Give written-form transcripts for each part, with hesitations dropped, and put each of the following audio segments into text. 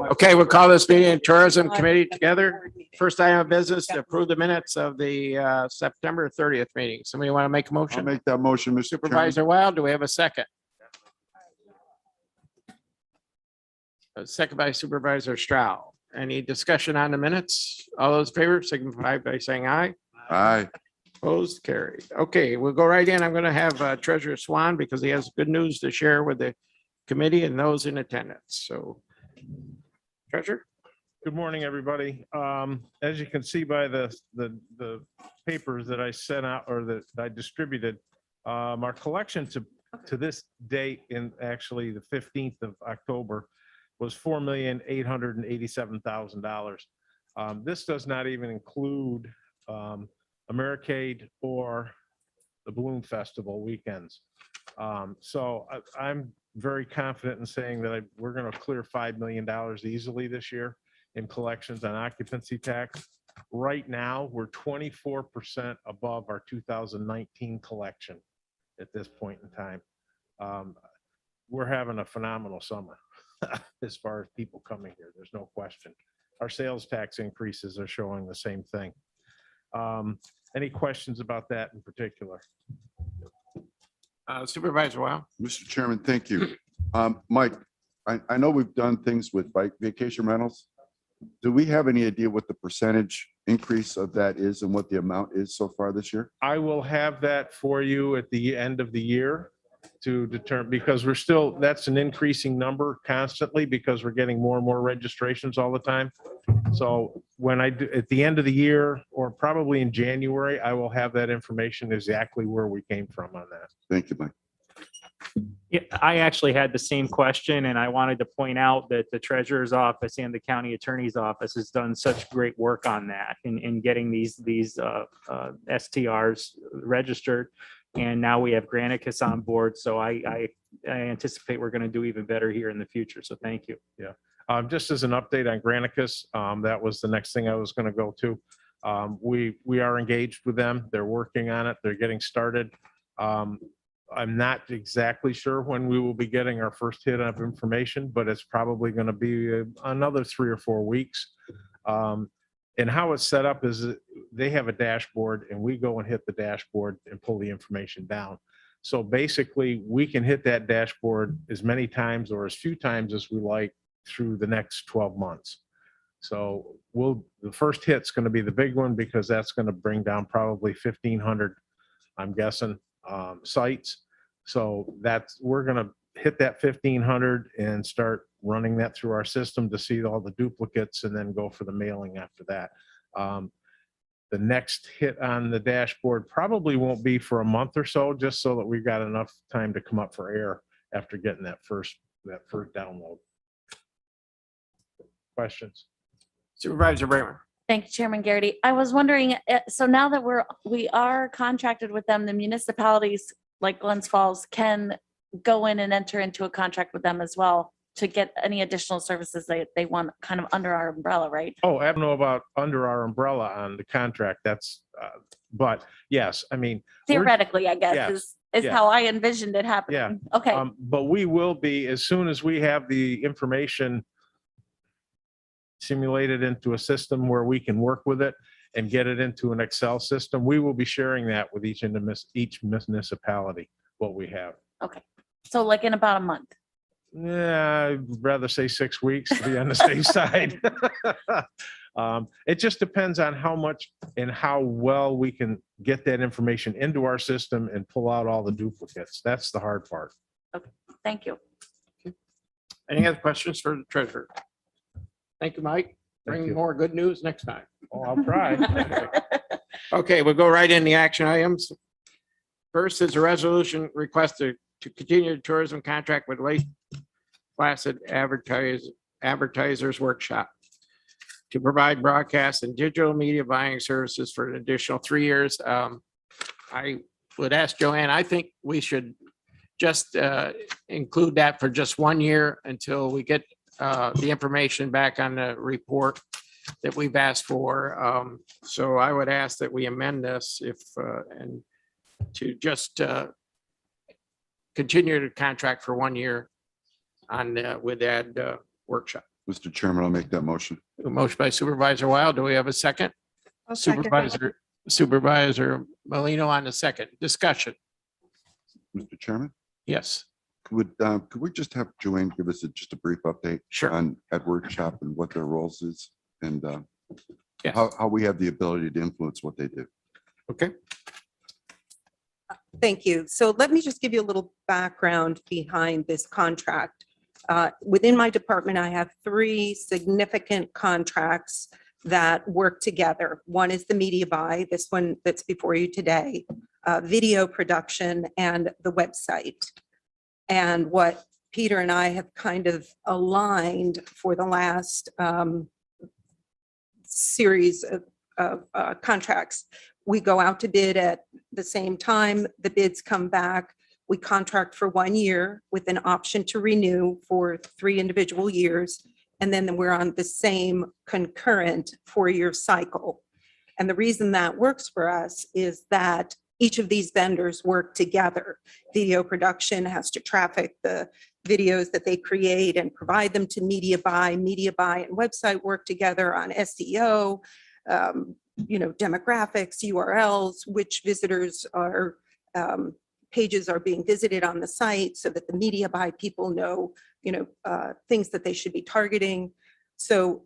Okay, we'll call this meeting and tourism committee together. First item of business to approve the minutes of the September 30th meeting. Somebody want to make a I'll motion? make that motion, Mr. Chairman. Supervisor Wild, do we have a second? A second by Supervisor Stroud. Any discussion on the minutes? All those in favor signify by saying aye. Aye. Opposed, carried. Okay, we'll go right in. I'm going to have Treasurer Swan because he has good news to share with the committee and those in attendance. So, Treasurer? Good morning, everybody. As you can see by the papers that I sent out or that I distributed, our collection to this date in actually the 15th of October was $4,887,000. This does not even include Americade or the Balloon Festival weekends. So I'm very confident in saying that we're going to clear $5 million easily this year in collections on occupancy tax. Right now, we're 24% above our 2019 collection at this point in time. We're having a phenomenal summer as far as people coming here. There's no question. Our sales tax increases are showing the same thing. Any questions about that in particular? Supervisor Wild? Mr. Chairman, thank you. Mike, I know we've done things with bike vacation rentals. Do we have any idea what the percentage increase of that is and what the amount is so far this year? I will have that for you at the end of the year to determine, because that's an increasing number constantly because we're getting more and more registrations all the time. So when I do at the end of the year or probably in January, I will have that information exactly where we came from on that. Thank you, Mike. Yeah, I actually had the same question, and I wanted to point out that the treasurer's office and the county attorney's office has done such great work on that in getting these STRs registered. And now we have Granicus on board. So I anticipate we're going to do even better here in the future. So thank you. Yeah. Just as an update on Granicus, that was the next thing I was going to go to. We are engaged with them. They're working on it. They're getting started. I'm not exactly sure when we will be getting our first hit of information, but it's probably going to be another 3 or 4 weeks. And how it's set up is they have a dashboard and we go and hit the dashboard and pull the information down. So basically we can hit that dashboard as many times or as few times as we like through the next 12 months. So the first hit's going to be the big one because that's going to bring down probably 1,500, I'm guessing, sites. So we're going to hit that 1,500 and start running that through our system to see all the duplicates and then go for the mailing after that. The next hit on the dashboard probably won't be for a month or so, just so that we've got enough time to come up for air after getting that first download. Questions? Supervisor Bramer? Thank you, Chairman Garrity. I was wondering, so now that we are contracted with them, the municipalities like Glens Falls can go in and enter into a contract with them as well to get any additional services they want kind of under our umbrella, right? Oh, I don't know about under our umbrella on the contract. That's, but yes, I mean. Theoretically, I guess, yes, is yeah. how I envisioned it happening. Yeah. Okay. But we will be, as soon as we have the information simulated into a system where we can work with it and get it into an Excel system, we will be sharing that with each municipality, what we have. Okay. So like in about a month. Yeah, I'd rather say 6 weeks to be on the safe side. It just depends on how much and how well we can get that information into our system and pull out all the duplicates. That's the hard part. Okay. Thank you. Any other questions for the treasurer? Thank you, Mike. Bring you. more good news next time. Oh, I'll try. Okay, we'll go right in the action items. First is a resolution requested to continue the tourism contract with Lake Placid Advertisers Workshop to provide broadcast and digital media buying services for an additional 3 years. I would ask Joanne, I think we should just include that for just 1 year until we get the information back on the report that we've asked for. So I would ask that we amend this and to just continue the contract for 1 year on, with that workshop. Mr. Chairman, I'll make that motion. A motion by Supervisor Wild. Do we have a second? Supervisor Molino on the second. Discussion. Mr. Chairman, Yes, could we just have Joanne give us just a brief update sure. on at workshop and what their roles is and Yes. how we have the ability to influence what they do? Okay. Thank you. So let me just give you a little background behind this contract. Within my department, I have 3 significant contracts that work together. One is the media buy, this one that's before you today, video production, and the website. And what Peter and I have kind of aligned for the last series of contracts, we go out to bid at the same time, the bids come back, we contract for 1 year with an option to renew for 3 individual years. And then we're on the same concurrent 4-year cycle. And the reason that works for us is that each of these vendors work together. Video production has to traffic the videos that they create and provide them to media buy. Media buy and website work together on SEO, demographics, URLs, which visitors are, pages are being visited on the site so that the media buy people know, things that they should be targeting. So,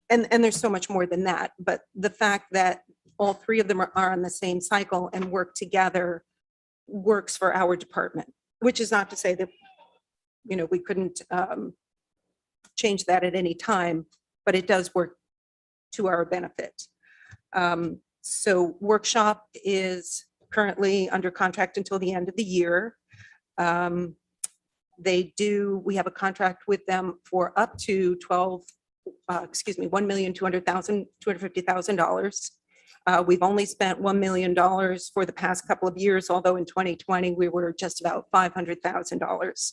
and there's so much more than that, but the fact that all 3 of them are on the same cycle and work together works for our department, which is not to say that, we couldn't change that at any time, but it does work to our benefit. So workshop is currently under contract until the end of the year. We have a contract with them for up to $1,250,000. We've only spent $1 million for the past couple of years, although in 2020, we were just about $500,000.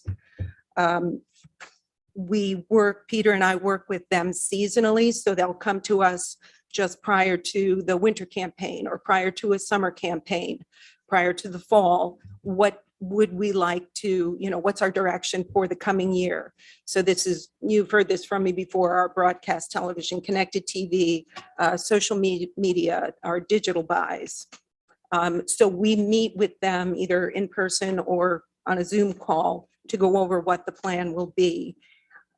Peter and I work with them seasonally, so they'll come to us just prior to the winter campaign or prior to a summer campaign, prior to the fall. What would we like to, what's our direction for the coming year? So you've heard this from me before, our broadcast television, connected TV, social media, our digital buys. So we meet with them either in person or on a Zoom call to go over what the plan will be.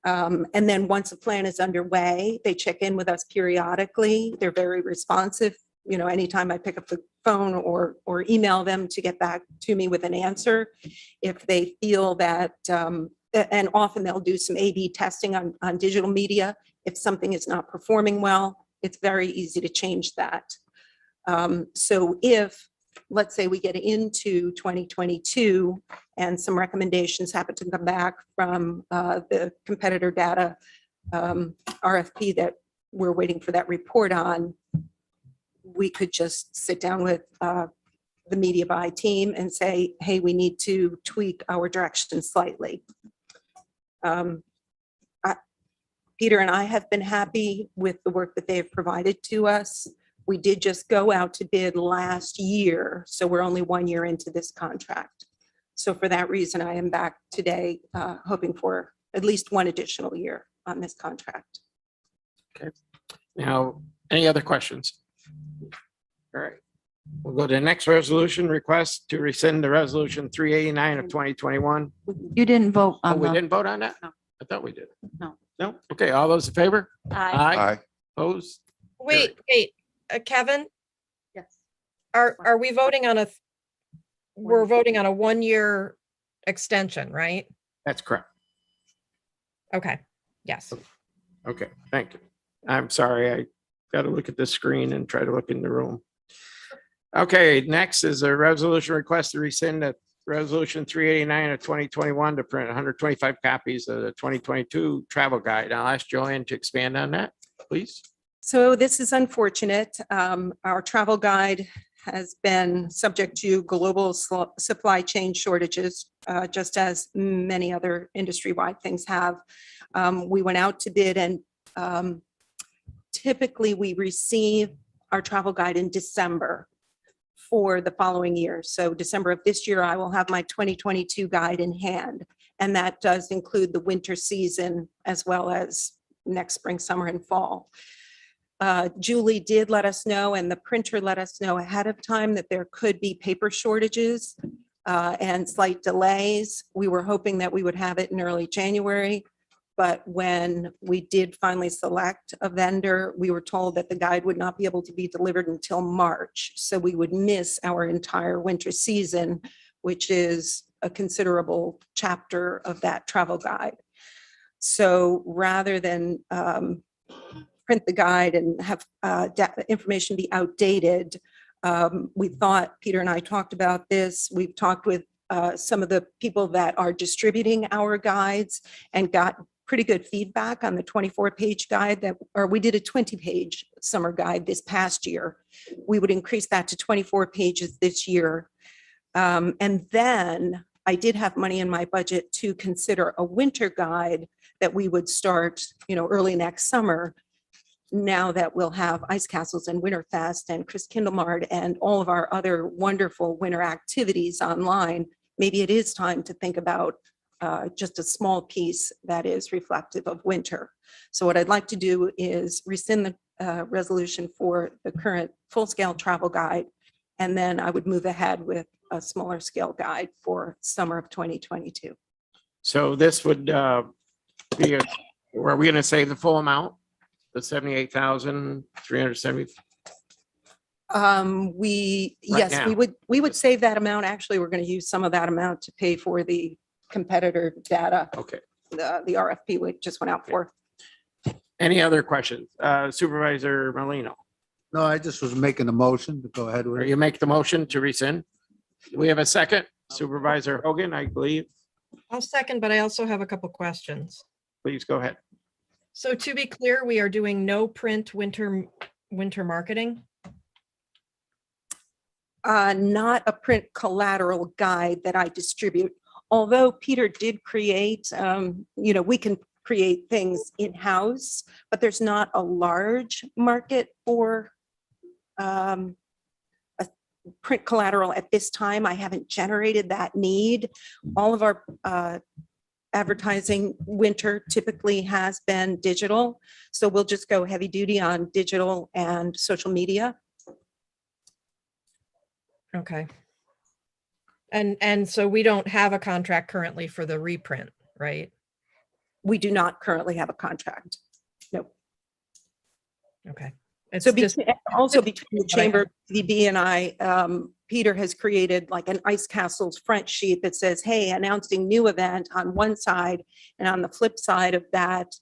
And then once the plan is underway, they check in with us periodically. They're very responsive. Anytime I pick up the phone or email them to get back to me with an answer, if they feel that, and often they'll do some A/B testing on digital media. If something is not performing well, it's very easy to change that. So if, let's say we get into 2022 and some recommendations happen to come back from the competitor data RFP that we're waiting for that report on, we could just sit down with the media buy team and say, hey, we need to tweak our direction slightly. Peter and I have been happy with the work that they've provided to us. We did just go out to bid last year, so we're only 1 year into this contract. So for that reason, I am back today hoping for at least 1 additional year on this contract. Now, any other questions? All right. We'll go to the next resolution, request to rescind the resolution 389 of 2021. You didn't vote Oh, on we the, didn't vote on that? No. I thought we did. No. No? Okay, all those in favor? aye. Aye. Opposed? Wait, Kevin, Yes. are we voting on we're voting on a 1-year extension, right? That's correct. Okay, yes. Okay, thank you. I'm sorry, I got to look at the screen and try to look in the room. Okay, next is a resolution request to rescind the resolution 389 of 2021 to print 125 copies of the 2022 travel guide. I'll ask Joanne to expand on that, please. So this is unfortunate. Our travel guide has been subject to global supply chain shortages, just as many other industry-wide things have. We went out to bid and typically we receive our travel guide in December for the following year. So December of this year, I will have my 2022 guide in hand. And that does include the winter season as well as next spring, summer, and fall. Julie did let us know, and the printer let us know ahead of time, that there could be paper shortages and slight delays. We were hoping that we would have it in early January. But when we did finally select a vendor, we were told that the guide would not be able to be delivered until March. So we would miss our entire winter season, which is a considerable chapter of that travel guide. So rather than print the guide and have information be outdated, we thought, Peter and I talked about this. We've talked with some of the people that are distributing our guides and got pretty good feedback on the 24-page guide or we did a 20-page summer guide this past year. We would increase that to 24 pages this year. And then I did have money in my budget to consider a winter guide that we would start, early next summer. Now that we'll have ice castles and Winterfest and Christkindlmarkt and all of our other wonderful winter activities online, maybe it is time to think about just a small piece that is reflective of winter. So what I'd like to do is rescind the resolution for the current full-scale travel guide, and then I would move ahead with a smaller scale guide for summer of 2022. So this would be, are we going to say the full amount? The 78,370? Yes, now. we would save that amount. Actually, we're going to use some of that amount to pay for the competitor data, Okay. the RFP we just went out for. Any other questions? Supervisor Merlino, No, I just was making a motion to go ahead with or it. you make the motion to rescind? Do we have a second? Supervisor Hogan, I believe. I'll second, but I also have a couple questions. Please go ahead. So to be clear, we are doing no print winter marketing. Not a print collateral guide that I distribute. Although Peter did create, we can create things in-house, but there's not a large market for a print collateral at this time. I haven't generated that need. All of our advertising winter typically has been digital. So we'll just go heavy duty on digital and social media. Okay. And so we don't have a contract currently for the reprint, right? We do not currently have a contract. No. Okay. It's So just, also between the but I chamber, TVB and I, Peter has created like an Ice Castles front sheet that says, hey, announcing new event on one side, and on the flip side of that,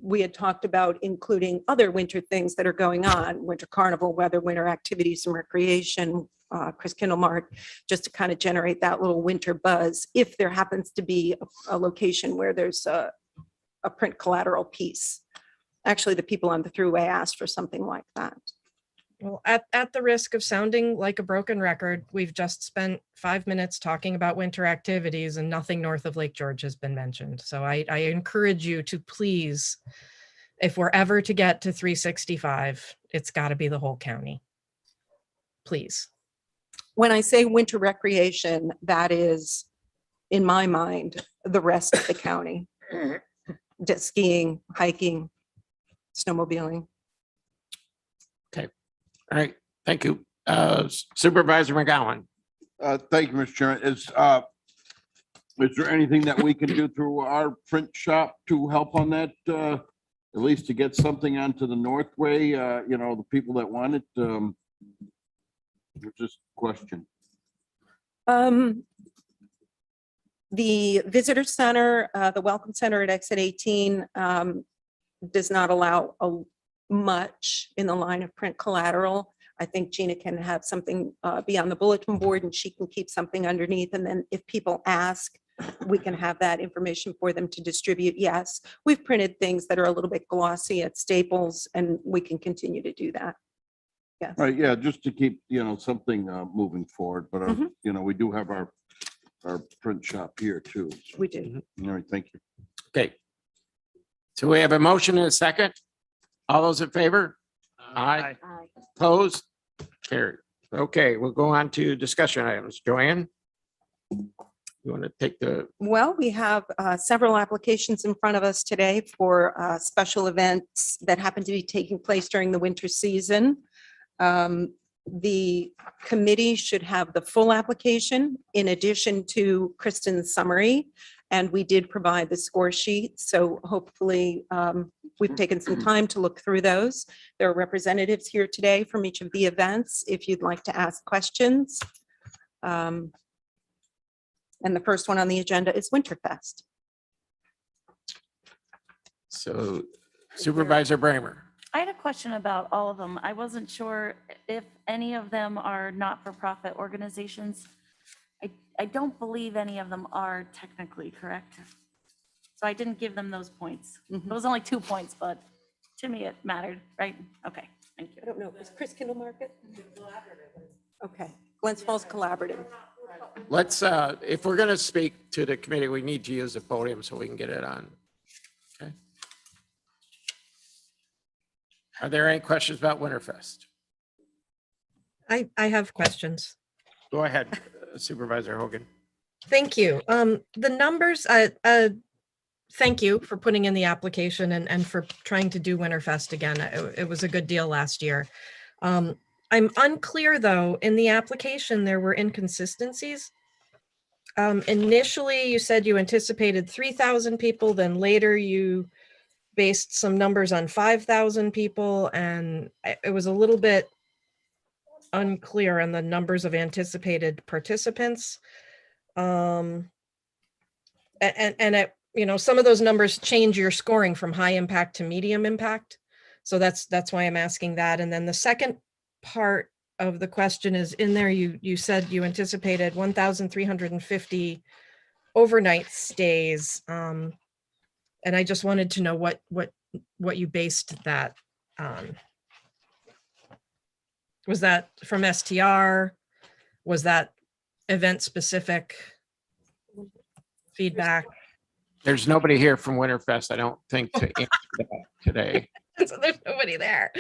we had talked about including other winter things that are going on, winter carnival, weather, winter activities and recreation, Christkindlmarkt, just to kind of generate that little winter buzz if there happens to be a location where there's a print collateral piece. Actually, the people on the thruway asked for something like that. well, at the risk of sounding like a broken record, we've just spent 5 minutes talking about winter activities and nothing north of Lake George has been mentioned. So I encourage you to please, if we're ever to get to 365, it's got to be the whole county. Please. When I say winter recreation, that is, in my mind, the rest of the county. Just skiing, hiking, snowmobiling. All right, thank you. Supervisor McGowan. Thank you, Mr. Chairman. Is there anything that we can do through our print shop to help on that? At least to get something onto the Northway, the people that want it, just question. The visitor center, the welcome center at exit 18 does not allow much in the line of print collateral. I think Gina can have something be on the bulletin board and she can keep something underneath. And then if people ask, we can have that information for them to distribute. Yes, we've printed things that are a little bit glossy at Staples and we can continue to do that. Yes. Right, yeah, just to keep, something moving forward, but, Mhm. we do have our print shop here too. We do. All right, thank you. Okay. So we have a motion and a second. All those in favor? Aye. Opposed? Carried. Okay, we'll go on to discussion items. Joanne? You want to take the, Well, we have several applications in front of us today for special events that happen to be taking place during the winter season. The committee should have the full application in addition to Kristen's summary. And we did provide the score sheet, so hopefully we've taken some time to look through those. There are representatives here today from each of the events if you'd like to ask questions. And the first one on the agenda is Winterfest. so Supervisor Bramer. I had a question about all of them. I wasn't sure if any of them are not-for-profit organizations. I don't believe any of them are technically correct. So I didn't give them those points. It was only 2 points, but to me it mattered, right? Okay, thank you. I don't know, is Chris Kindle Market? Okay, Glens Falls Collaborative. Let's, if we're going to speak to the committee, we need to use the podium so we can get it on. Okay. Are there any questions about Winterfest? I have questions. Go ahead, Supervisor Hogan. Thank you. The numbers, thank you for putting in the application and for trying to do Winterfest again. It was a good deal last year. I'm unclear though, in the application, there were inconsistencies. Initially, you said you anticipated 3,000 people, then later you based some numbers on 5,000 people, and it was a little bit unclear on the numbers of anticipated participants. And it, you know, some of those numbers change your scoring from high impact to medium impact. So that's why I'm asking that. And then the second part of the question is in there, you said you anticipated 1,350 overnight stays. And I just wanted to know what you based that on. Was that from STR? Was that event specific feedback? There's nobody here from Winterfest, I don't think, to answer that today. So there's nobody there.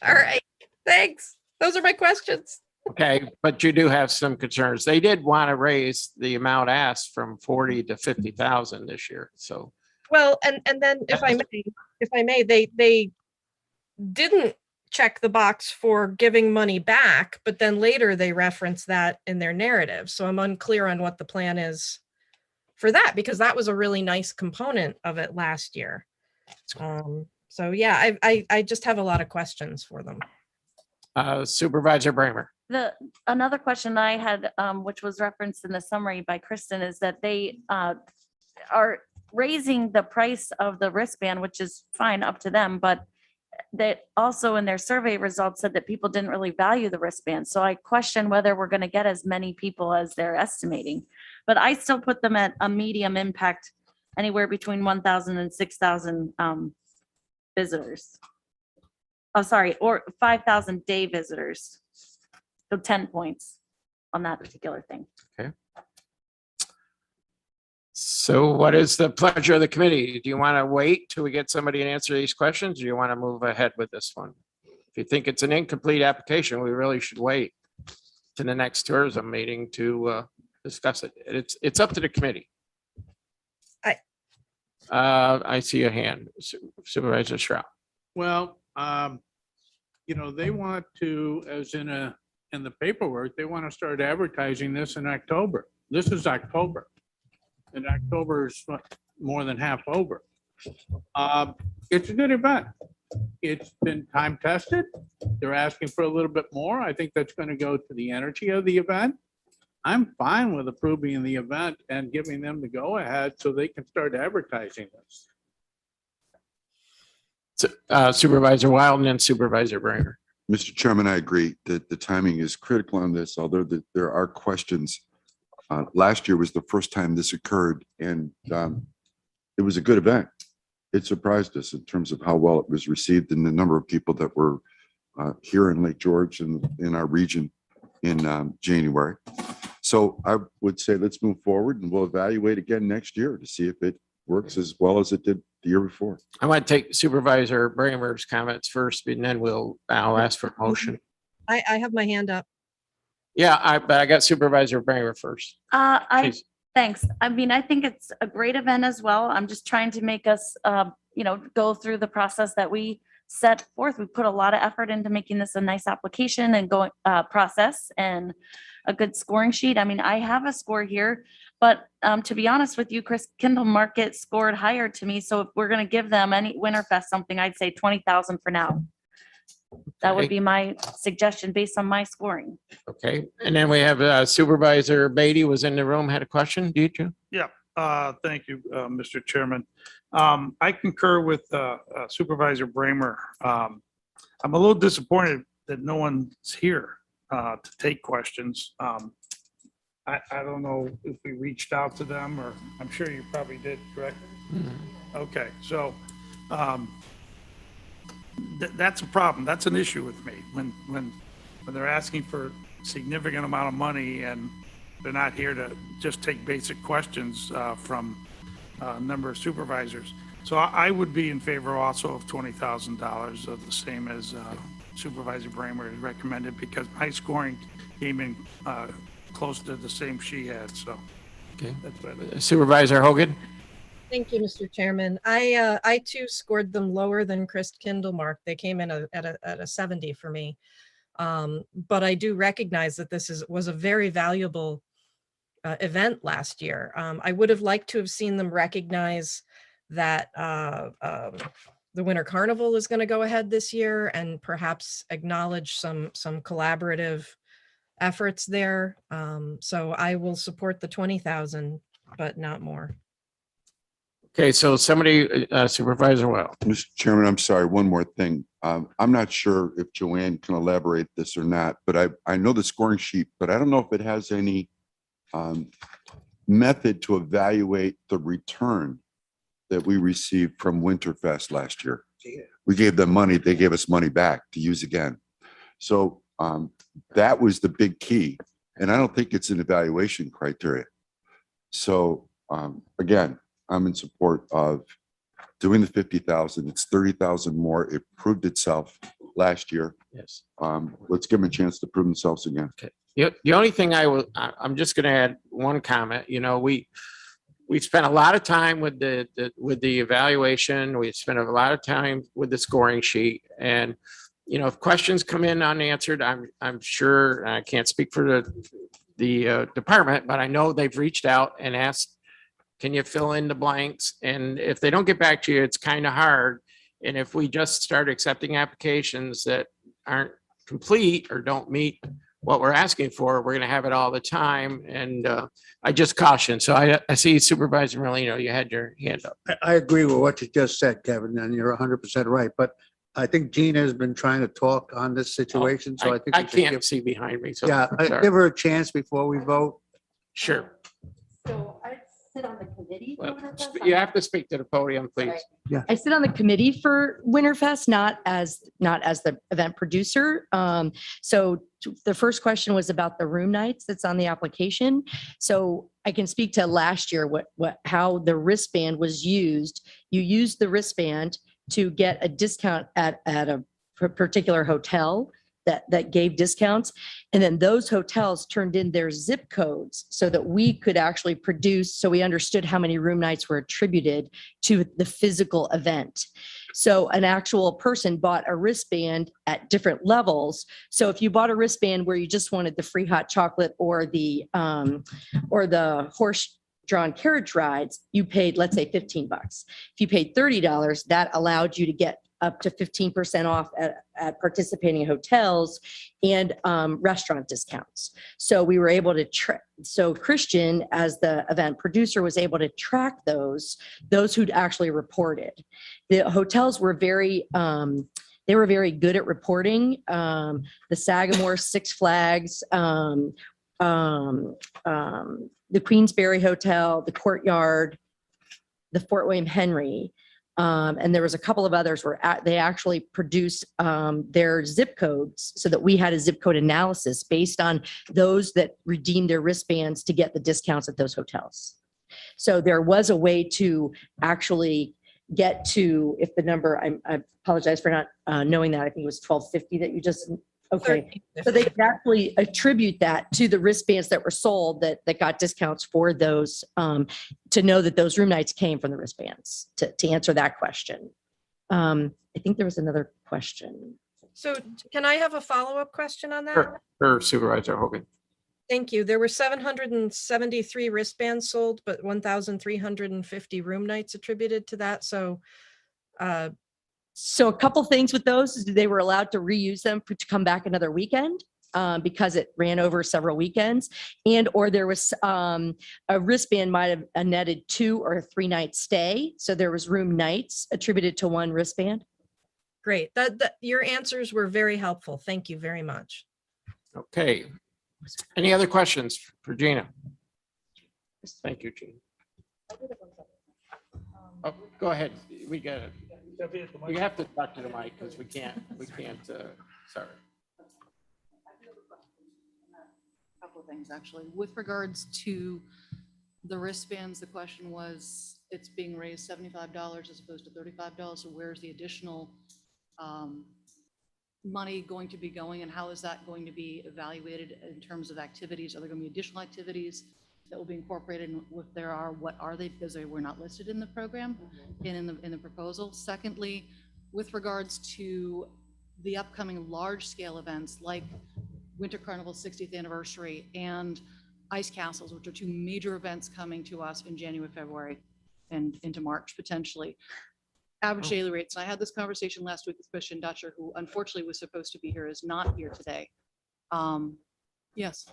All right, thanks. Those are my questions. Okay, but you do have some concerns. They did want to raise the amount asked from 40 to 50,000 this year, so. Well, and then if I may, they didn't check the box for giving money back, but then later they reference that in their narrative. So I'm unclear on what the plan is for that, because that was a really nice component of it last year. So yeah, I just have a lot of questions for them. Supervisor Bramer. Another question I had, which was referenced in the summary by Kristen, is that they are raising the price of the wristband, which is fine, up to them, but that also in their survey results said that people didn't really value the wristband. So I question whether we're going to get as many people as they're estimating. But I still put them at a medium impact, anywhere between 1,000 and 6,000 visitors. Oh, sorry, or 5,000 day visitors. So 10 points on that particular thing. Okay. So what is the pleasure of the committee? Do you want to wait till we get somebody to answer these questions? Or do you want to move ahead with this one? If you think it's an incomplete application, we really should wait to the next tourism meeting to discuss it. It's up to the committee. I see a hand, Supervisor Stroud. Well, you know, they want to, as in the paperwork, they want to start advertising this in October. This is October. And October is more than half over. It's a good event. It's been time tested. They're asking for a little bit more. I think that's going to go to the energy of the event. I'm fine with approving the event and giving them the go ahead so they can start advertising this. Supervisor Wild and then Supervisor Bramer. Mr. Chairman, I agree that the timing is critical on this, although there are questions. Last year was the first time this occurred, and it was a good event. It surprised us in terms of how well it was received and the number of people that were here in Lake George and in our region in January. So I would say let's move forward and we'll evaluate again next year to see if it works as well as it did the year before. I want to take Supervisor Bramer's comments first, and then I'll ask for a motion. I have my hand up. Yeah, but I got Supervisor Bramer first. She's- Thanks. I mean, I think it's a great event as well. I'm just trying to make us, go through the process that we set forth. We put a lot of effort into making this a nice application and going, process and a good scoring sheet. I mean, I have a score here, but, to be honest with you, Chris Kindle Market scored higher to me. So if we're going to give them any Winterfest something, I'd say 20,000 for now. That would Okay. be my suggestion based on my scoring. Okay, and then we have Supervisor Beatty was in the room, had a question, did you? Thank you, Mr. Chairman. I concur with Supervisor Bramer. I'm a little disappointed that no one's here to take questions. I don't know if we reached out to them, or I'm sure you probably did, correct? Okay, so that's a problem. That's an issue with me when they're asking for significant amount of money and they're not here to just take basic questions from a number of supervisors. So I would be in favor also of $20,000 of the same as Supervisor Bramer has recommended, because my scoring came in close to the same she had, so. Okay. That's what Supervisor Hogan? Thank you, Mr. Chairman. I too scored them lower than Chris Kindlemark. They came in at a 70 for me. But I do recognize that this was a very valuable event last year. I would have liked to have seen them recognize that the Winter Carnival is going to go ahead this year, and perhaps acknowledge some collaborative efforts there. So I will support the 20,000, but not more. Okay, so somebody, Supervisor Well. Mr. Chairman, I'm sorry, one more thing. I'm not sure if Joanne can elaborate this or not, but I know the scoring sheet, but I don't know if it has any method to evaluate the return that we received from Winterfest last year. We gave them money, they gave us money back to use again. So that was the big key. And I don't think it's an evaluation criteria. So again, I'm in support of doing the 50,000. It's 30,000 more. It proved itself last year. Yes. Let's give them a chance to prove themselves again. The only thing I'm just gonna add one comment, we spent a lot of time with the evaluation. We spent a lot of time with the scoring sheet, and, if questions come in unanswered, I'm sure, I can't speak for the department, but I know they've reached out and asked, can you fill in the blanks? And if they don't get back to you, it's kind of hard. And if we just start accepting applications that aren't complete or don't meet what we're asking for, we're going to have it all the time. And I just caution. So I see Supervisor Merlino, you had your hand up. I agree with what you just said, Kevin, and you're 100% right. But I think Gina has been trying to talk on this situation, so I think I we should can't see behind me. So yeah, sorry. give her a chance before we vote. Sure. So I sit on the committee. for Well, Winterfest. you have to speak to the podium, please. I sit on the committee for Winterfest, not as the event producer. So the first question was about the room nights that's on the application. So I can speak to last year, how the wristband was used. You used the wristband to get a discount at a particular hotel that gave discounts. And then those hotels turned in their zip codes so that we could actually produce, so we understood how many room nights were attributed to the physical event. So an actual person bought a wristband at different levels. So if you bought a wristband where you just wanted the free hot chocolate or the horse-drawn carriage rides, you paid, let's say, $15. If you paid $30, that allowed you to get up to 15% off at participating hotels and restaurant discounts. So we were able to so Christian, as the event producer, was able to track those who'd actually reported. The hotels were very good at reporting. The Sagamore, Six Flags, the Queensberry Hotel, the Courtyard, the Fort William Henry. And there was a couple of others where they actually produced their zip codes so that we had a zip code analysis based on those that redeemed their wristbands to get the discounts at those hotels. So there was a way to actually get to, if the number, I apologize for not knowing that, I think it was 1250 that you just Okay. So they can actually attribute that to the wristbands that were sold that got discounts for those, to know that those room nights came from the wristbands, to answer that question. I think there was another question. So can I have a follow-up question on that? Sure, sure, Supervisor Hogan. Thank you. There were 773 wristbands sold, but 1,350 room nights attributed to that. So So a couple things with those is they were allowed to reuse them to come back another weekend because it ran over several weekends, and or there was a wristband might have a netted 2 or 3 night stay. So there was room nights attributed to one wristband. great. Your answers were very helpful. Thank you very much. Okay. Any other questions for Gina? Thank you, Gina. Oh, go ahead. We got it. We have to talk to the mic because we can't, sorry. Couple of things, actually. With regards to the wristbands, the question was, it's being raised $75 as opposed to $35. So where's the additional money going to be going, and how is that going to be evaluated in terms of activities? Are there going to be additional activities that will be incorporated? And if there are, what are they? Because they were not listed in the program and in the proposal. Secondly, with regards to the upcoming large scale events like Winter Carnival 60th anniversary and Ice Castles, which are 2 major events coming to us in January, February, and into March potentially. Average daily rates. And I had this conversation last week with Christian Dutcher, who unfortunately was supposed to be here, is not here today. Yes.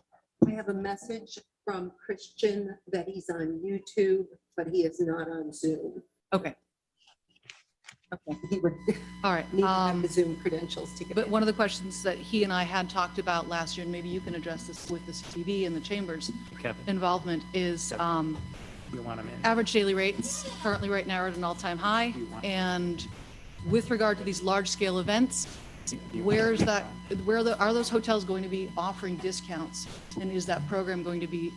I have a message from Christian that he's on YouTube, but he is not on Zoom. Okay. Okay. He would All right. need to have the Zoom credentials to get. But one of the questions that he and I had talked about last year, and maybe you can address this with the CTV and the Chamber's involvement, is average daily rates currently right now are at an all-time high. And with regard to these large-scale events, are those hotels going to be offering discounts? And is that program going to be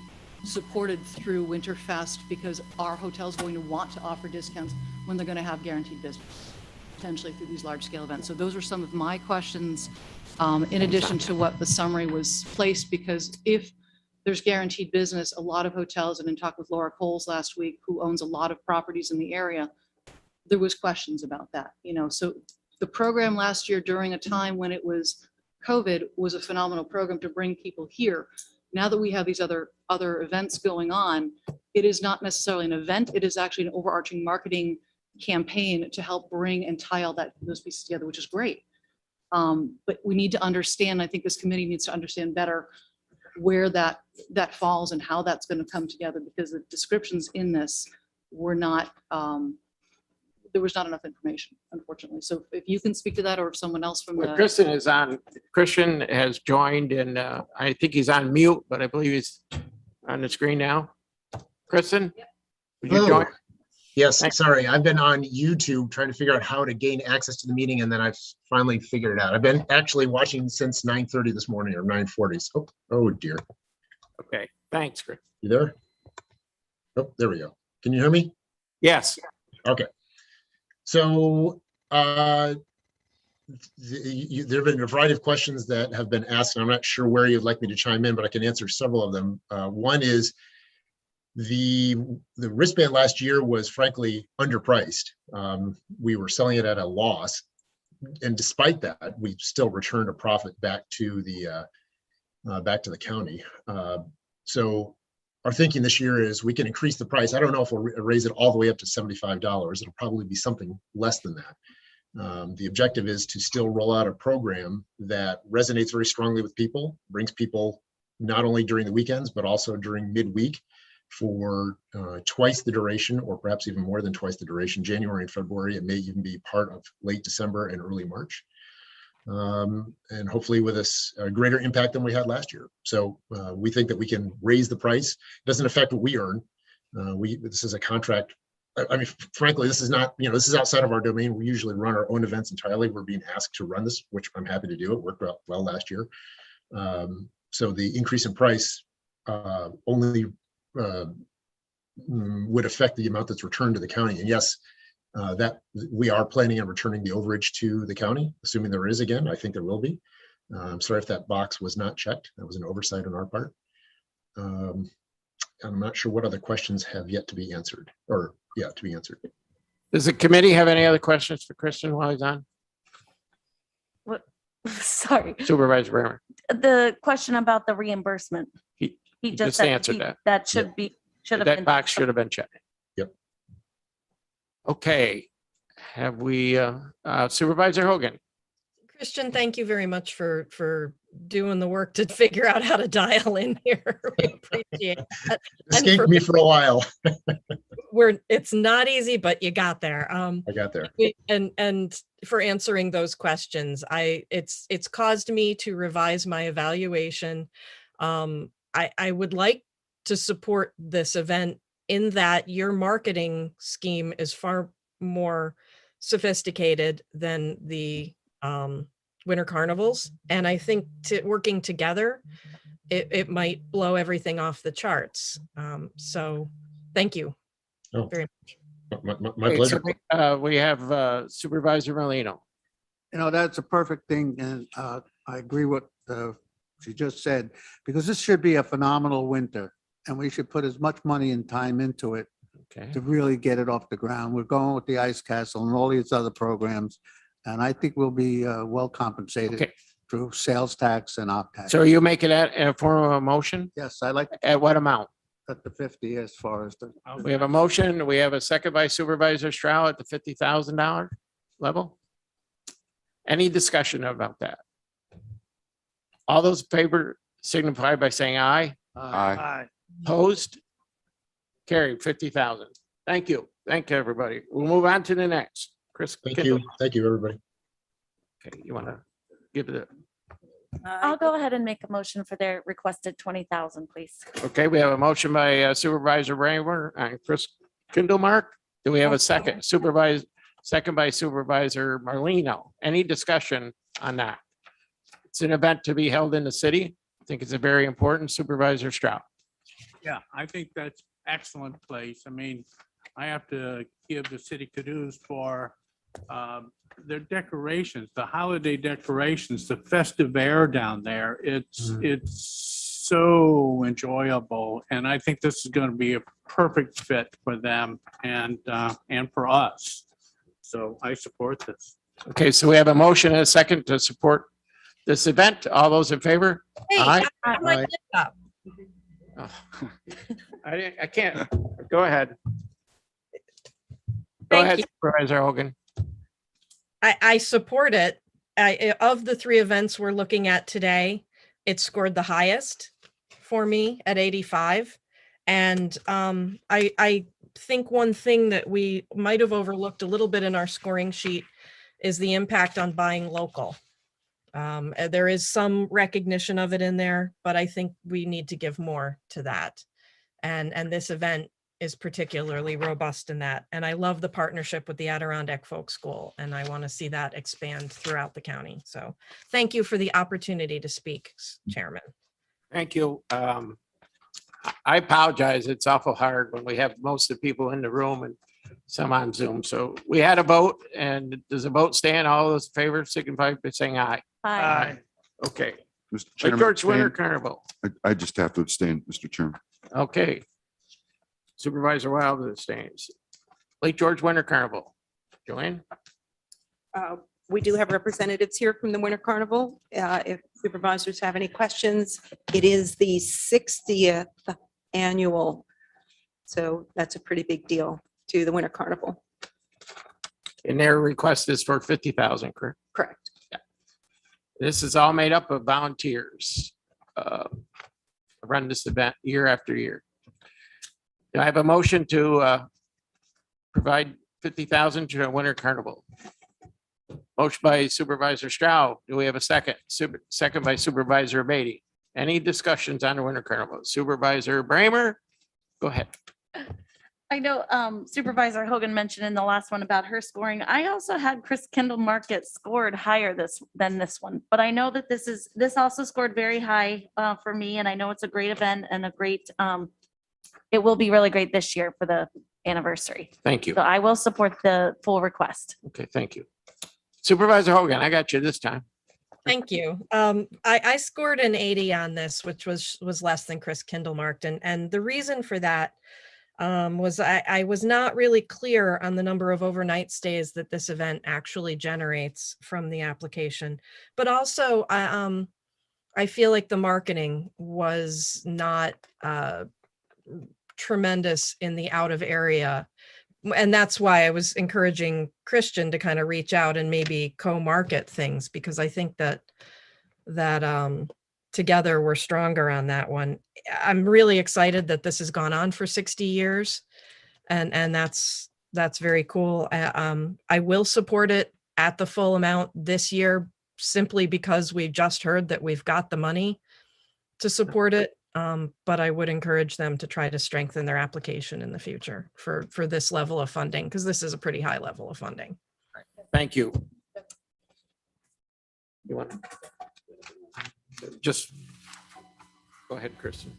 supported through Winterfest? Because are hotels going to want to offer discounts when they're going to have guaranteed business, potentially through these large-scale events? So those are some of my questions, in addition to what the summary was placed, because if there's guaranteed business, a lot of hotels, and in talk with Laura Coles last week, who owns a lot of properties in the area, there was questions about that, so the program last year during a time when it was COVID was a phenomenal program to bring people here. Now that we have these other events going on, it is not necessarily an event. It is actually an overarching marketing campaign to help bring and tie all those pieces together, which is great. But we need to understand, I think this committee needs to understand better where that falls and how that's going to come together, because the descriptions in this were not, there was not enough information, unfortunately. So if you can speak to that, or if someone else from Well, the. Christian is on, Christian has joined, and I think he's on mute, but I believe he's on the screen now. Christian? Would you join? Yes, sorry. I've been on YouTube trying to figure out how to gain access to the meeting, and then I've finally figured it out. I've been actually watching since 9:30 this morning, or 9:40. So, oh dear. Okay, thanks, Chris. You there? Oh, there we go. Can you hear me? Yes. Okay. So there have been a variety of questions that have been asked, and I'm not sure where you'd like me to chime in, but I can answer several of them. One is the wristband last year was frankly underpriced. We were selling it at a loss, and despite that, we still returned a profit back to the county. So our thinking this year is we can increase the price. I don't know if we'll raise it all the way up to $75. It'll probably be something less than that. The objective is to still roll out a program that resonates very strongly with people, brings people not only during the weekends, but also during midweek for twice the duration, or perhaps even more than twice the duration, January and February. It may even be part of late December and early March. And hopefully with a greater impact than we had last year. So we think that we can raise the price. It doesn't affect what we earn. This is a contract. I mean, frankly, this is not, this is outside of our domain. We usually run our own events entirely. We're being asked to run this, which I'm happy to do. It worked well last year. So the increase in price only would affect the amount that's returned to the county. And yes, that we are planning on returning the overage to the county, assuming there is again. I think there will be. I'm sorry if that box was not checked. That was an oversight on our part. I'm not sure what other questions have yet to be answered to be answered. Does the committee have any other questions for Kristen while he's on? Sorry, Supervisor Bramer? the question about the reimbursement. He He just just said answered that. that should have That been. box should have been checked. Yep. Okay. Have we, Supervisor Hogan? Christian, thank you very much for doing the work to figure out how to dial in here. We appreciate that. Escaped me for a while. It's not easy, but you got there. I got there. And for answering those questions, it's caused me to revise my evaluation. I would like to support this event in that your marketing scheme is far more sophisticated than the winter carnivals. And I think working together, it might blow everything off the charts. So thank you Oh, very much. my pleasure. We have Supervisor Merlino. That's a perfect thing. And I agree with she just said, because this should be a phenomenal winter and we should put as much money and time into it Okay. to really get it off the ground. We're going with the Ice Castle and all these other programs. And I think we'll be well compensated Okay. through sales tax and op tax. So you make it at in a form of a motion? Yes, I like At what amount? at the 50 as far as the. We have a motion. We have a second by Supervisor Stroud at the $50,000 level. Any discussion about that? All those in favor signify by saying aye. Aye. Opposed? Carried, 50,000. Thank you. Thank you, everybody. We'll move on to the next. Chris. Thank Kindle. you. Thank you, everybody. Okay, you want to give it I'll go ahead and make a motion for their requested 20,000, please. okay, we have a motion by Supervisor Bramer and Chris Kindlemark. Do we have a second? Second by Supervisor Marlino. Any discussion on that? It's an event to be held in the city. I think it's a very important. Supervisor Stroud. Yeah, I think that's excellent place. I mean, I have to give the city kudos for their decorations, the holiday decorations, the festive air down there. It's so enjoyable. And I think this is going to be a perfect fit for them and for us. So I support this. Okay, so we have a motion and a second to support this event. All those in favor? Hey, Aye. I have my Aye. laptop. Oh. I can't. Go ahead. Go Thank ahead, you. Supervisor Hogan. I support it. Of the three events we're looking at today, it scored the highest for me at 85. And I think one thing that we might have overlooked a little bit in our scoring sheet is the impact on buying local. There is some recognition of it in there, but I think we need to give more to that. And this event is particularly robust in that. And I love the partnership with the Adirondack Folk School, and I want to see that expand throughout the county. So thank you for the opportunity to speak, Chairman. Thank you. I apologize. It's awful hard when we have most of the people in the room and some on Zoom. So we had a vote, and does the vote stand? All those in favor signify by saying aye. Aye. Okay. Mr. Lake Chairman. George Winter abstain. Carnival. I just have to abstain, Mr. Chairman. Okay. Supervisor Wild abstains. Lake George Winter Carnival. Joanne? We do have representatives here from the Winter Carnival. If supervisors have any questions, it is the 60th annual. So that's a pretty big deal to the Winter Carnival. And their request is for 50,000, correct? Correct. This is all made up of volunteers. Run this event year after year. Do I have a motion to provide 50,000 to a winter carnival? Motion by Supervisor Stroud. Do we have a second? Second by Supervisor Beatty. Any discussions on the winter carnival? Supervisor Bramer? Go ahead. I know Supervisor Hogan mentioned in the last one about her scoring. I also had Chris Kendall Market scored higher than this one, but I know that this also scored very high for me, and I know it's a great event and a great. It will be really great this year for the anniversary. Thank you. So I will support the full request. Okay, thank you. Supervisor Hogan, I got you this time. Thank you. I scored an 80 on this, which was less than Chris Kindle marked. And the reason for that was I was not really clear on the number of overnight stays that this event actually generates from the application. But also, I feel like the marketing was not tremendous in the out of area. And that's why I was encouraging Christian to kind of reach out and maybe co-market things, because I think that together we're stronger on that one. I'm really excited that this has gone on for 60 years, and that's very cool. I will support it at the full amount this year, simply because we just heard that we've got the money to support it. But I would encourage them to try to strengthen their application in the future for this level of funding, because this is a pretty high level of funding. Thank you. You want to just go ahead, Kristen.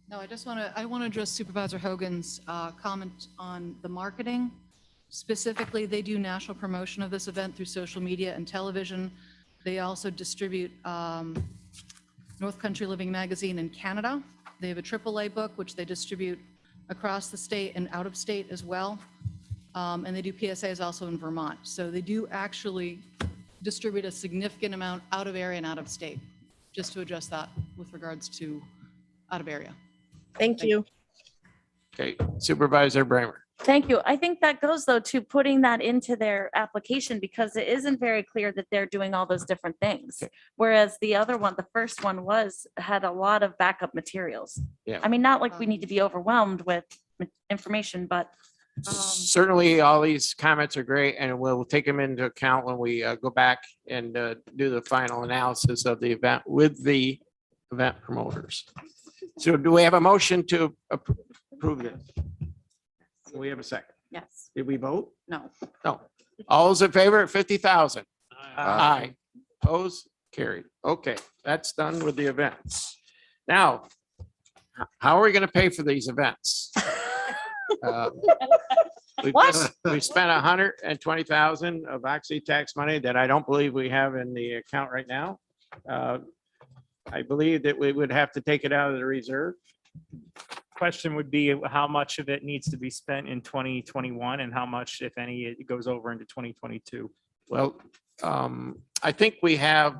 No, I want to address Supervisor Hogan's comment on the marketing. Specifically, they do national promotion of this event through social media and television. They also distribute North Country Living magazine in Canada. They have a AAA book, which they distribute across the state and out of state as well. And they do PSAs also in Vermont. So they do actually distribute a significant amount out of area and out of state, just to address that with regards to out of area. Thank you. Okay, Supervisor Bramer. Thank you. I think that goes though to putting that into their application, because it isn't very clear that they're doing all those different things. Whereas the other one, the first one had a lot of backup materials. Yeah. I mean, not like we need to be overwhelmed with information, but Certainly, all these comments are great, and we'll take them into account when we go back and do the final analysis of the event with the event promoters. So do we have a motion to approve this? Do we have a second? yes, Did we vote? no. No. All those in favor at 50,000? Aye. Aye. Opposed? Carried. Okay, that's done with the events. Now, how are we going to pay for these events? We spent 120,000 of Oxy tax money that I don't believe we have in the account right now. I believe that we would have to take it out of the reserve. Question would be how much of it needs to be spent in 2021 and how much, if any, it goes over into 2022. Well, I think we have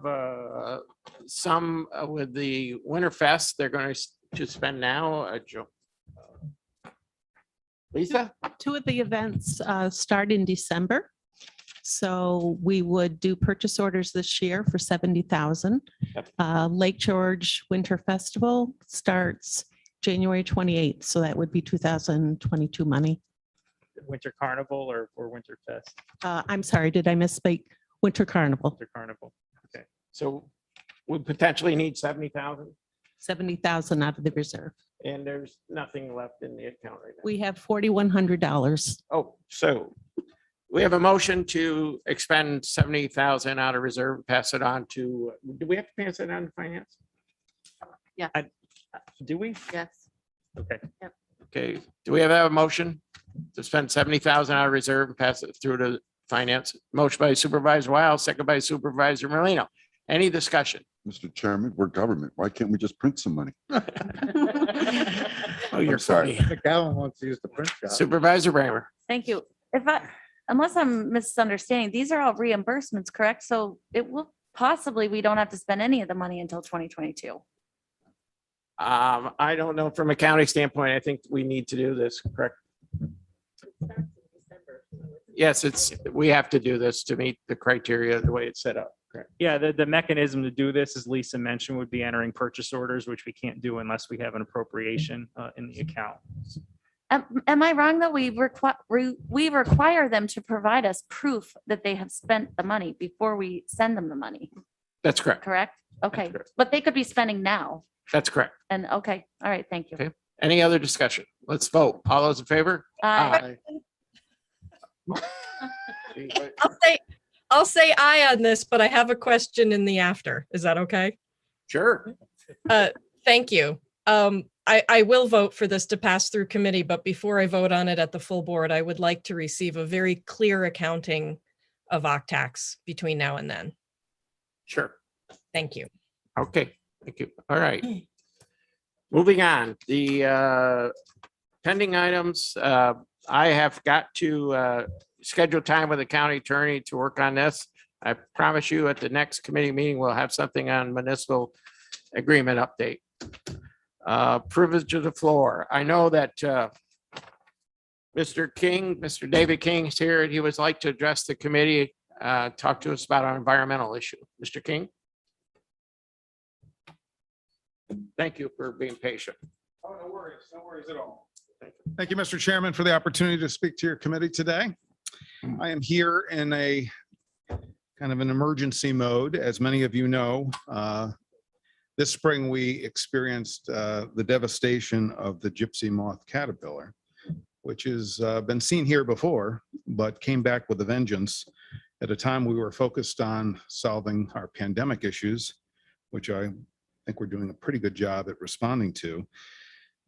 some with the Winterfest. They're going to spend now. Lisa? Two of the events start in December. So we would do purchase orders this year for 70,000. Lake George Winter Festival starts January 28th. So that would be 2022 money. Winter Carnival or Winterfest? I'm sorry, did I misspeak? Winter Carnival, Winter Carnival. Okay. So we potentially need 70,000 70,000 out of the reserve. and there's nothing left in the account right now. We have $4,100. Oh, so we have a motion to expend 70,000 out of reserve, pass it on to, do we have to pass it on to finance? Yes, Do we? yes. Okay. Okay, do we have a motion to spend 70,000 out of reserve and pass it through to finance? Motion by Supervisor Wild, second by Supervisor Merlino. Any discussion? Mr. Chairman, we're government. Why can't we just print some money? Oh, you're sorry. funny. McGowan wants to use the print shop. Supervisor Bramer. Thank you. Unless I'm misunderstanding, these are all reimbursements, correct? So it will possibly, we don't have to spend any of the money until 2022. I don't know, from a county standpoint, I think we need to do this, correct? Yes, we have to do this to meet the criteria, the way it's set up. Correct. Yeah, the mechanism to do this, as Lisa mentioned, would be entering purchase orders, which we can't do unless we have an appropriation in the account. Am I wrong though? We require them to provide us proof that they have spent the money before we send them the money, That's correct. correct? Okay, correct. but they could be spending now. That's correct. And okay, all right, thank you. Okay. Any other discussion? Let's vote. All those in favor? Aye. I'll say aye on this, but I have a question in the after. Is that okay? Sure. Thank you. I will vote for this to pass through committee, but before I vote on it at the full board, I would like to receive a very clear accounting of OCTAX between now and then. Sure. Thank you. Okay, thank you. All right. Moving on, the pending items, I have got to schedule time with the county attorney to work on this. I promise you at the next committee meeting, we'll have something on municipal agreement update. Privilege of the floor. I know that Mr. King, Mr. David King is here, and he would like to address the committee, talk to us about our environmental issue. Mr. King? Thank you for being patient. Oh, no worries at all. Thank you, Mr. Chairman, for the opportunity to speak to your committee today. I am here in a kind of an emergency mode. As many of you know, this spring we experienced the devastation of the gypsy moth caterpillar, which has been seen here before, but came back with a vengeance at a time we were focused on solving our pandemic issues, which I think we're doing a pretty good job at responding to.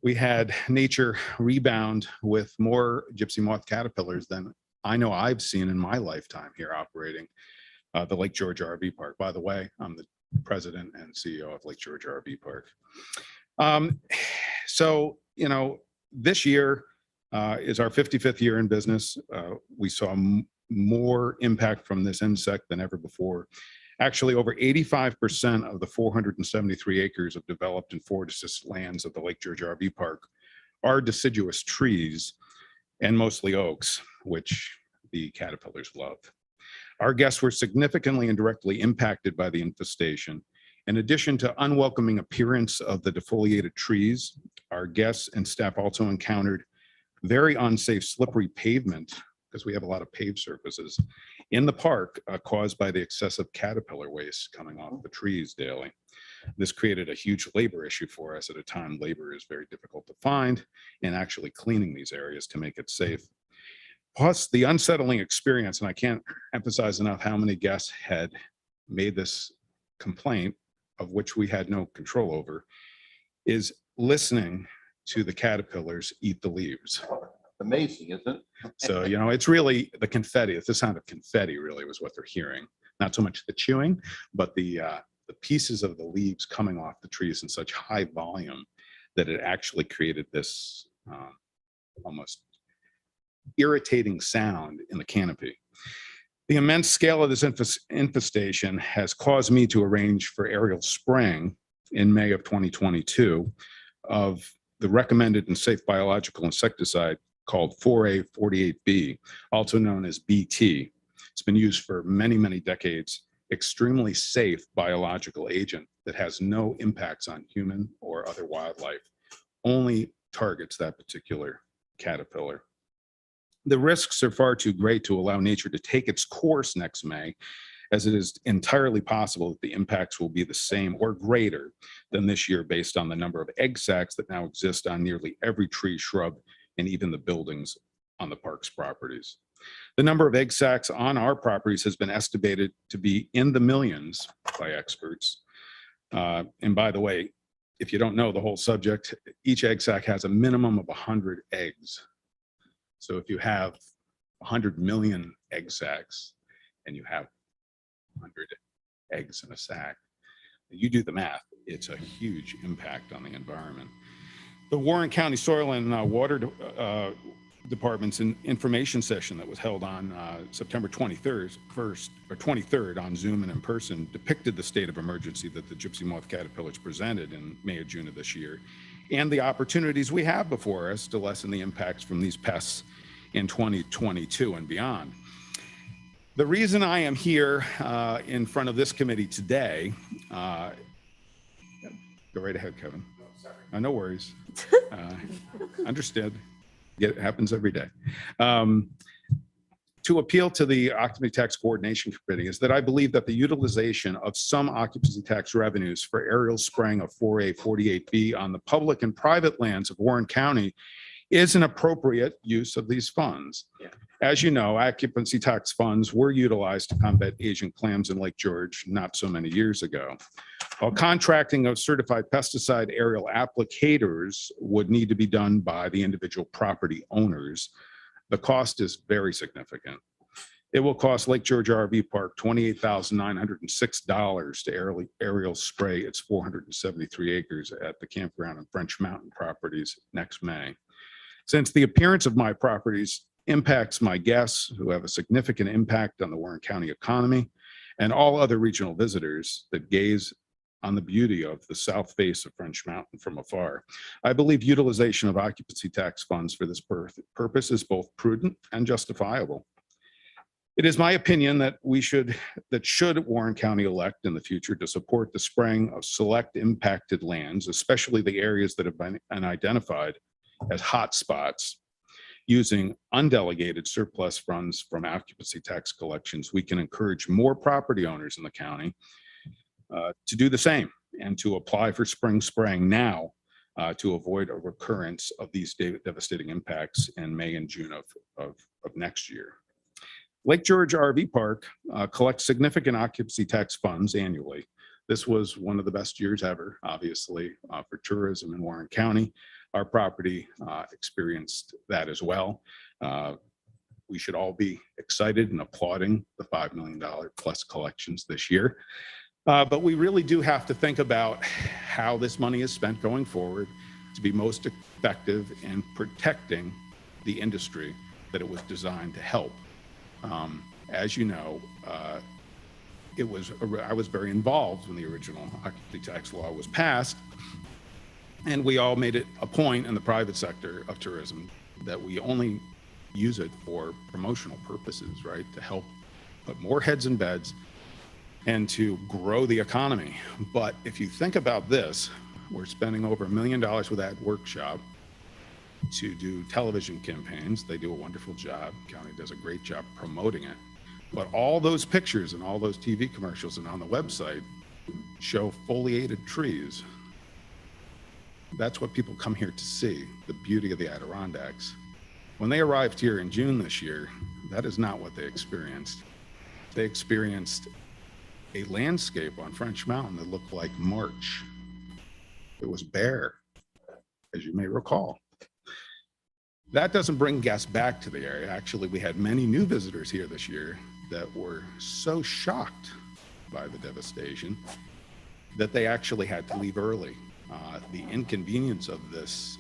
We had nature rebound with more gypsy moth caterpillars than I know I've seen in my lifetime here operating the Lake George RV Park. By the way, I'm the president and CEO of Lake George RV Park. So, you know, this year is our 55th year in business. We saw more impact from this insect than ever before. Actually, over 85% of the 473 acres of developed and forested lands of the Lake George RV Park are deciduous trees and mostly oaks, which the caterpillars love. Our guests were significantly and directly impacted by the infestation. In addition to unwelcoming appearance of the defoliated trees, our guests and staff also encountered very unsafe slippery pavement, because we have a lot of paved surfaces in the park caused by the excessive caterpillar waste coming off the trees daily. This created a huge labor issue for us at a time labor is very difficult to find, and actually cleaning these areas to make it safe. Plus the unsettling experience, and I can't emphasize enough how many guests had made this complaint, of which we had no control over, is listening to the caterpillars eat the leaves. Amazing, isn't it? So, you know, it's really the confetti. It's the sound of confetti really was what they're hearing. Not so much the chewing, but the pieces of the leaves coming off the trees in such high volume that it actually created this almost irritating sound in the canopy. The immense scale of this infestation has caused me to arrange for aerial spraying in May of 2022 of the recommended and safe biological insecticide called 4A48B, also known as BT. It's been used for many, many decades. Extremely safe biological agent that has no impacts on human or other wildlife, only targets that particular caterpillar. The risks are far too great to allow nature to take its course next May, as it is entirely possible that the impacts will be the same or greater than this year based on the number of egg sacs that now exist on nearly every tree, shrub, and even the buildings on the park's properties. The number of egg sacs on our properties has been estimated to be in the millions by experts. And by the way, if you don't know the whole subject, each egg sac has a minimum of 100 eggs. So if you have 100 million egg sacs and you have 100 eggs in a sack, you do the math, it's a huge impact on the environment. The Warren County Soil and Water Department's information session that was held on September 23rd on Zoom and in person depicted the state of emergency that the gypsy moth caterpillars presented in May or June of this year, and the opportunities we have before us to lessen the impacts from these pests in 2022 and beyond. The reason I am here in front of this committee today, go right ahead, Kevin. No worries. Understood. It happens every day. To appeal to the Occupancy Tax Coordination Committee is that I believe that the utilization of some occupancy tax revenues for aerial spraying of 4A48B on the public and private lands of Warren County is an appropriate use of these funds. Yeah. As you know, occupancy tax funds were utilized to combat Asian clams in Lake George not so many years ago. While contracting of certified pesticide aerial applicators would need to be done by the individual property owners, the cost is very significant. It will cost Lake George RV Park $28,906 to aerial spray its 473 acres at the campground and French Mountain properties next May. Since the appearance of my properties impacts my guests who have a significant impact on the Warren County economy and all other regional visitors that gaze on the beauty of the south face of French Mountain from afar, I believe utilization of occupancy tax funds for this purpose is both prudent and justifiable. It is my opinion that should Warren County elect in the future to support the spraying of select impacted lands, especially the areas that have been identified as hot spots, using undelegated surplus funds from occupancy tax collections, we can encourage more property owners in the county to do the same and to apply for spring spraying now to avoid a recurrence of these devastating impacts in May and June of next year. Lake George RV Park collects significant occupancy tax funds annually. This was one of the best years ever, obviously, for tourism in Warren County. Our property experienced that as well. We should all be excited and applauding the $5 million plus collections this year. But we really do have to think about how this money is spent going forward to be most effective in protecting the industry that it was designed to help. As you know, I was very involved when the original occupancy tax law was passed, and we all made it a point in the private sector of tourism that we only use it for promotional purposes, right? To help put more heads in beds and to grow the economy. But if you think about this, we're spending over $1 million with that workshop to do television campaigns. They do a wonderful job. County does a great job promoting it. But all those pictures and all those TV commercials and on the website show foliated trees. That's what people come here to see, the beauty of the Adirondacks. When they arrived here in June this year, that is not what they experienced. They experienced a landscape on French Mountain that looked like March. It was bare, as you may recall. That doesn't bring guests back to the area. Actually, we had many new visitors here this year that were so shocked by the devastation that they actually had to leave early. The inconvenience of this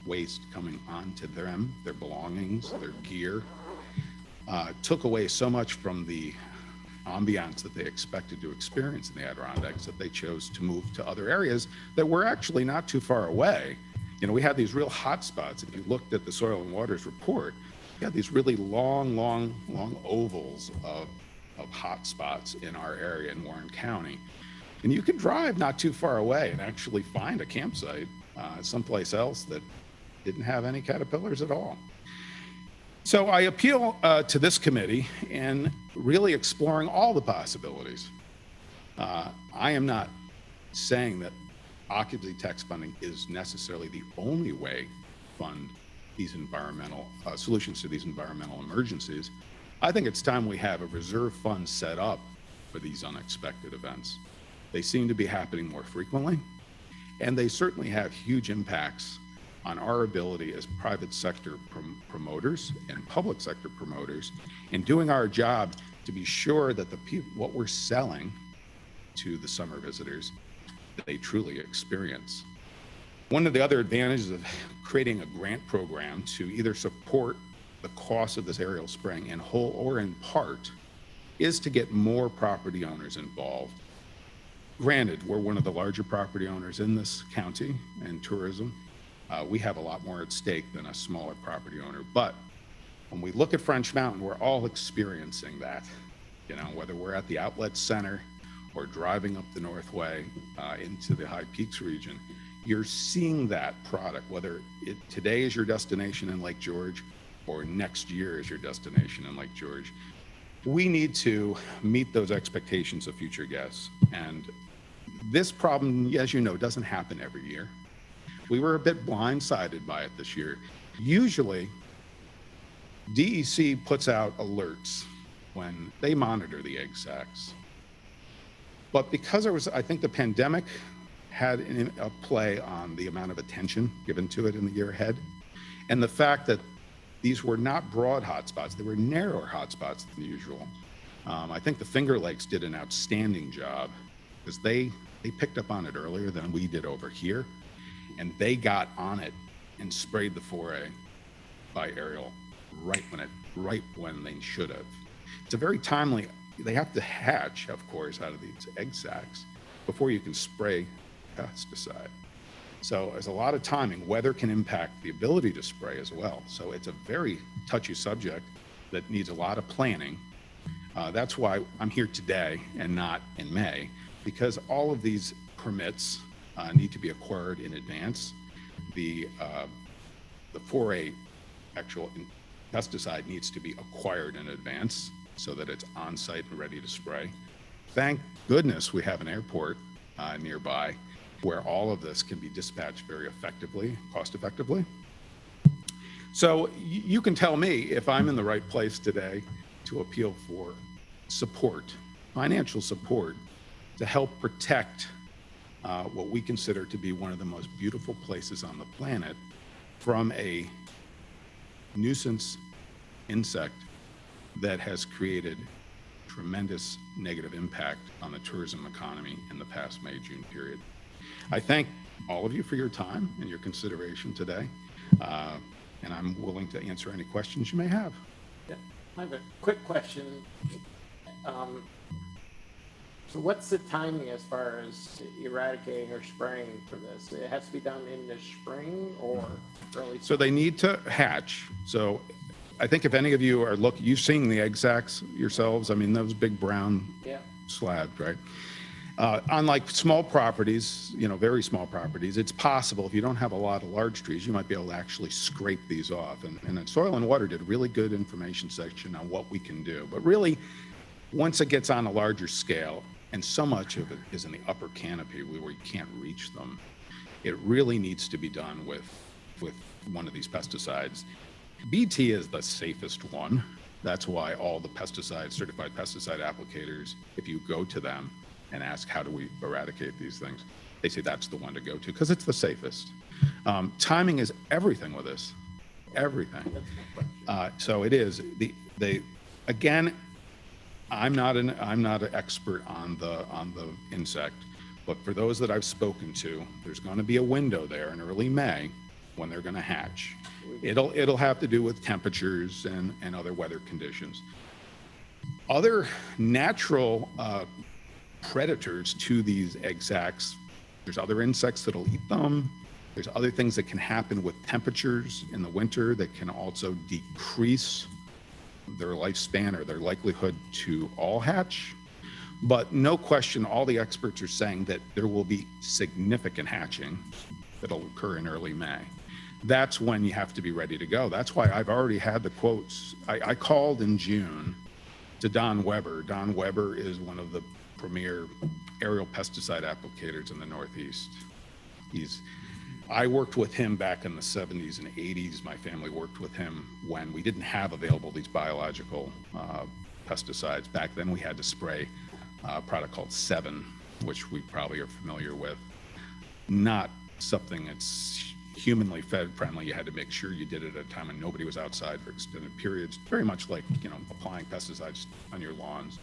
waste coming onto them, their belongings, their gear, took away so much from the ambiance that they expected to experience in the Adirondacks that they chose to move to other areas that were actually not too far away. You know, we had these real hot spots. If you looked at the Soil and Waters report, we had these really long ovals of hot spots in our area in Warren County. And you could drive not too far away and actually find a campsite someplace else that didn't have any caterpillars at all. So I appeal to this committee in really exploring all the possibilities. I am not saying that occupancy tax funding is necessarily the only way to fund these environmental solutions to these environmental emergencies. I think it's time we have a reserve fund set up for these unexpected events. They seem to be happening more frequently, and they certainly have huge impacts on our ability as private sector promoters and public sector promoters in doing our job to be sure that the people, what we're selling to the summer visitors, that they truly experience. One of the other advantages of creating a grant program to either support the cost of this aerial spraying in whole or in part is to get more property owners involved. Granted, we're one of the larger property owners in this county and tourism. We have a lot more at stake than a smaller property owner. But when we look at French Mountain, we're all experiencing that. You know, whether we're at the outlet center or driving up the Northway into the High Peaks region, you're seeing that product, whether today is your destination in Lake George or next year is your destination in Lake George. We need to meet those expectations of future guests. And this problem, as you know, doesn't happen every year. We were a bit blindsided by it this year. Usually, DEC puts out alerts when they monitor the egg sacs. But because there was, I think the pandemic had a play on the amount of attention given to it in the year ahead. And the fact that these were not broad hotspots. They were narrower hotspots than usual. I think the Finger Lakes did an outstanding job because they picked up on it earlier than we did over here. And they got on it and sprayed the 4A by aerial right when they should have. It's a very timely, they have to hatch, of course, out of these egg sacs before you can spray pesticide. So there's a lot of timing. Weather can impact the ability to spray as well. So it's a very touchy subject that needs a lot of planning. That's why I'm here today and not in May, because all of these permits need to be acquired in advance. The 4A actual pesticide needs to be acquired in advance so that it's on site and ready to spray. Thank goodness we have an airport nearby where all of this can be dispatched very effectively, cost effectively. So you can tell me if I'm in the right place today to appeal for support, financial support, to help protect what we consider to be one of the most beautiful places on the planet from a nuisance insect that has created tremendous negative impact on the tourism economy in the past May-June period. I thank all of you for your time and your consideration today, and I'm willing to answer any questions you may have. Yeah, I have a quick question. So what's the timing as far as eradicating or spraying for this? It has to be done in the spring or early? So they need to hatch. So I think if any of you are looking, you've seen the egg sacs yourselves. I mean, those big brown slabs, right? Unlike small properties, very small properties, it's possible if you don't have a lot of large trees, you might be able to actually scrape these off. And then Soil and Water did a really good information section on what we can do. But really, once it gets on a larger scale, and so much of it is in the upper canopy where you can't reach them, it really needs to be done with one of these pesticides. BT is the safest one. That's why all the certified pesticide applicators, if you go to them and ask, how do we eradicate these things? They say that's the one to go to because it's the safest. Timing is everything with this, everything. So it is. Again, I'm not an expert on the insect, but for those that I've spoken to, there's going to be a window there in early May when they're going to hatch. It'll have to do with temperatures and other weather conditions. Other natural predators to these egg sacs, there's other insects that'll eat them. There's other things that can happen with temperatures in the winter that can also decrease their lifespan or their likelihood to all hatch. But no question, all the experts are saying that there will be significant hatching that'll occur in early May. That's when you have to be ready to go. That's why I've already had the quotes. I called in June to Don Weber. Don Weber is one of the premier aerial pesticide applicators in the Northeast. I worked with him back in the 70s and 80s. My family worked with him when we didn't have available these biological pesticides. Back then we had to spray a product called 7, which we probably are familiar with. Not something that's humanly fed friendly. You had to make sure you did it at a time when nobody was outside for extended periods, very much like, applying pesticides on your lawns.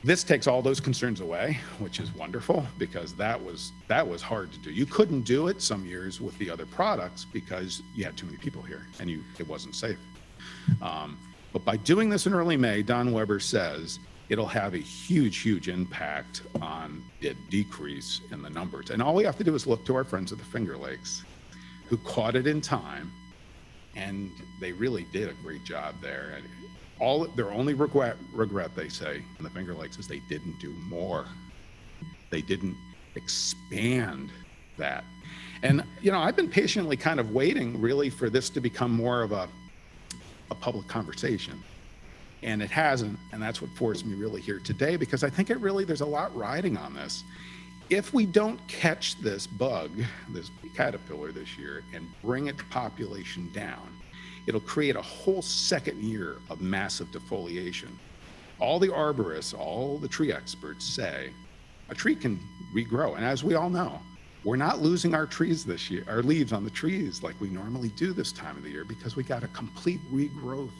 This takes all those concerns away, which is wonderful because that was hard to do. You couldn't do it some years with the other products because you had too many people here and it wasn't safe. But by doing this in early May, Don Weber says it'll have a huge impact on the decrease in the numbers. And all we have to do is look to our friends at the Finger Lakes who caught it in time, and they really did a great job there. And their only regret, they say, in the Finger Lakes is they didn't do more. They didn't expand that. And, I've been patiently kind of waiting really for this to become more of a public conversation. And it hasn't, and that's what forced me really here today, because I think there's a lot riding on this. If we don't catch this bug, this caterpillar this year, and bring its population down, it'll create a whole second year of massive defoliation. All the arborists, all the tree experts say a tree can regrow. And as we all know, We're not losing our trees this year, our leaves on the trees like we normally do this time of the year because we got a complete regrowth.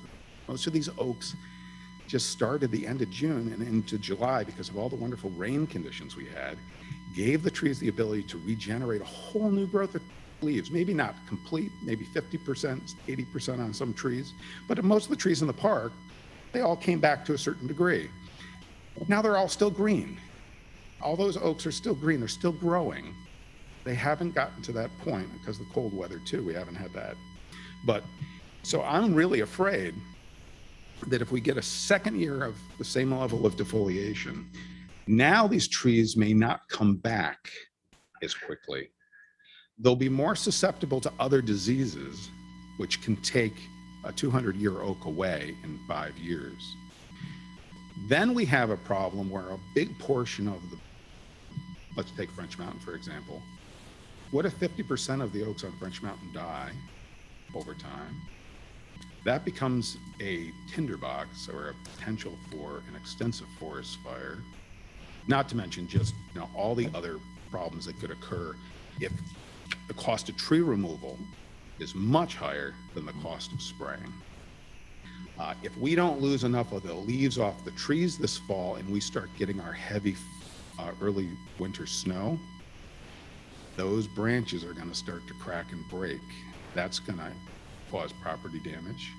Most of these oaks just started the end of June and into July because of all the wonderful rain conditions we had, gave the trees the ability to regenerate a whole new growth of leaves. Maybe not complete, maybe 50%, 80% on some trees, but most of the trees in the park, they all came back to a certain degree. Now they're all still green. All those oaks are still green, they're still growing. They haven't gotten to that point because of the cold weather too, we haven't had that. But, so I'm really afraid that if we get a second year of the same level of defoliation, now these trees may not come back as quickly. They'll be more susceptible to other diseases, which can take a 200-year oak away in 5 years. Then we have a problem where a big portion of the, let's take French Mountain, for example. What if 50% of the oaks on French Mountain die over time? That becomes a tinderbox or a potential for an extensive forest fire. Not to mention just, all the other problems that could occur if the cost of tree removal is much higher than the cost of spraying. If we don't lose enough of the leaves off the trees this fall and we start getting our heavy early winter snow, those branches are going to start to crack and break. That's going to cause property damage.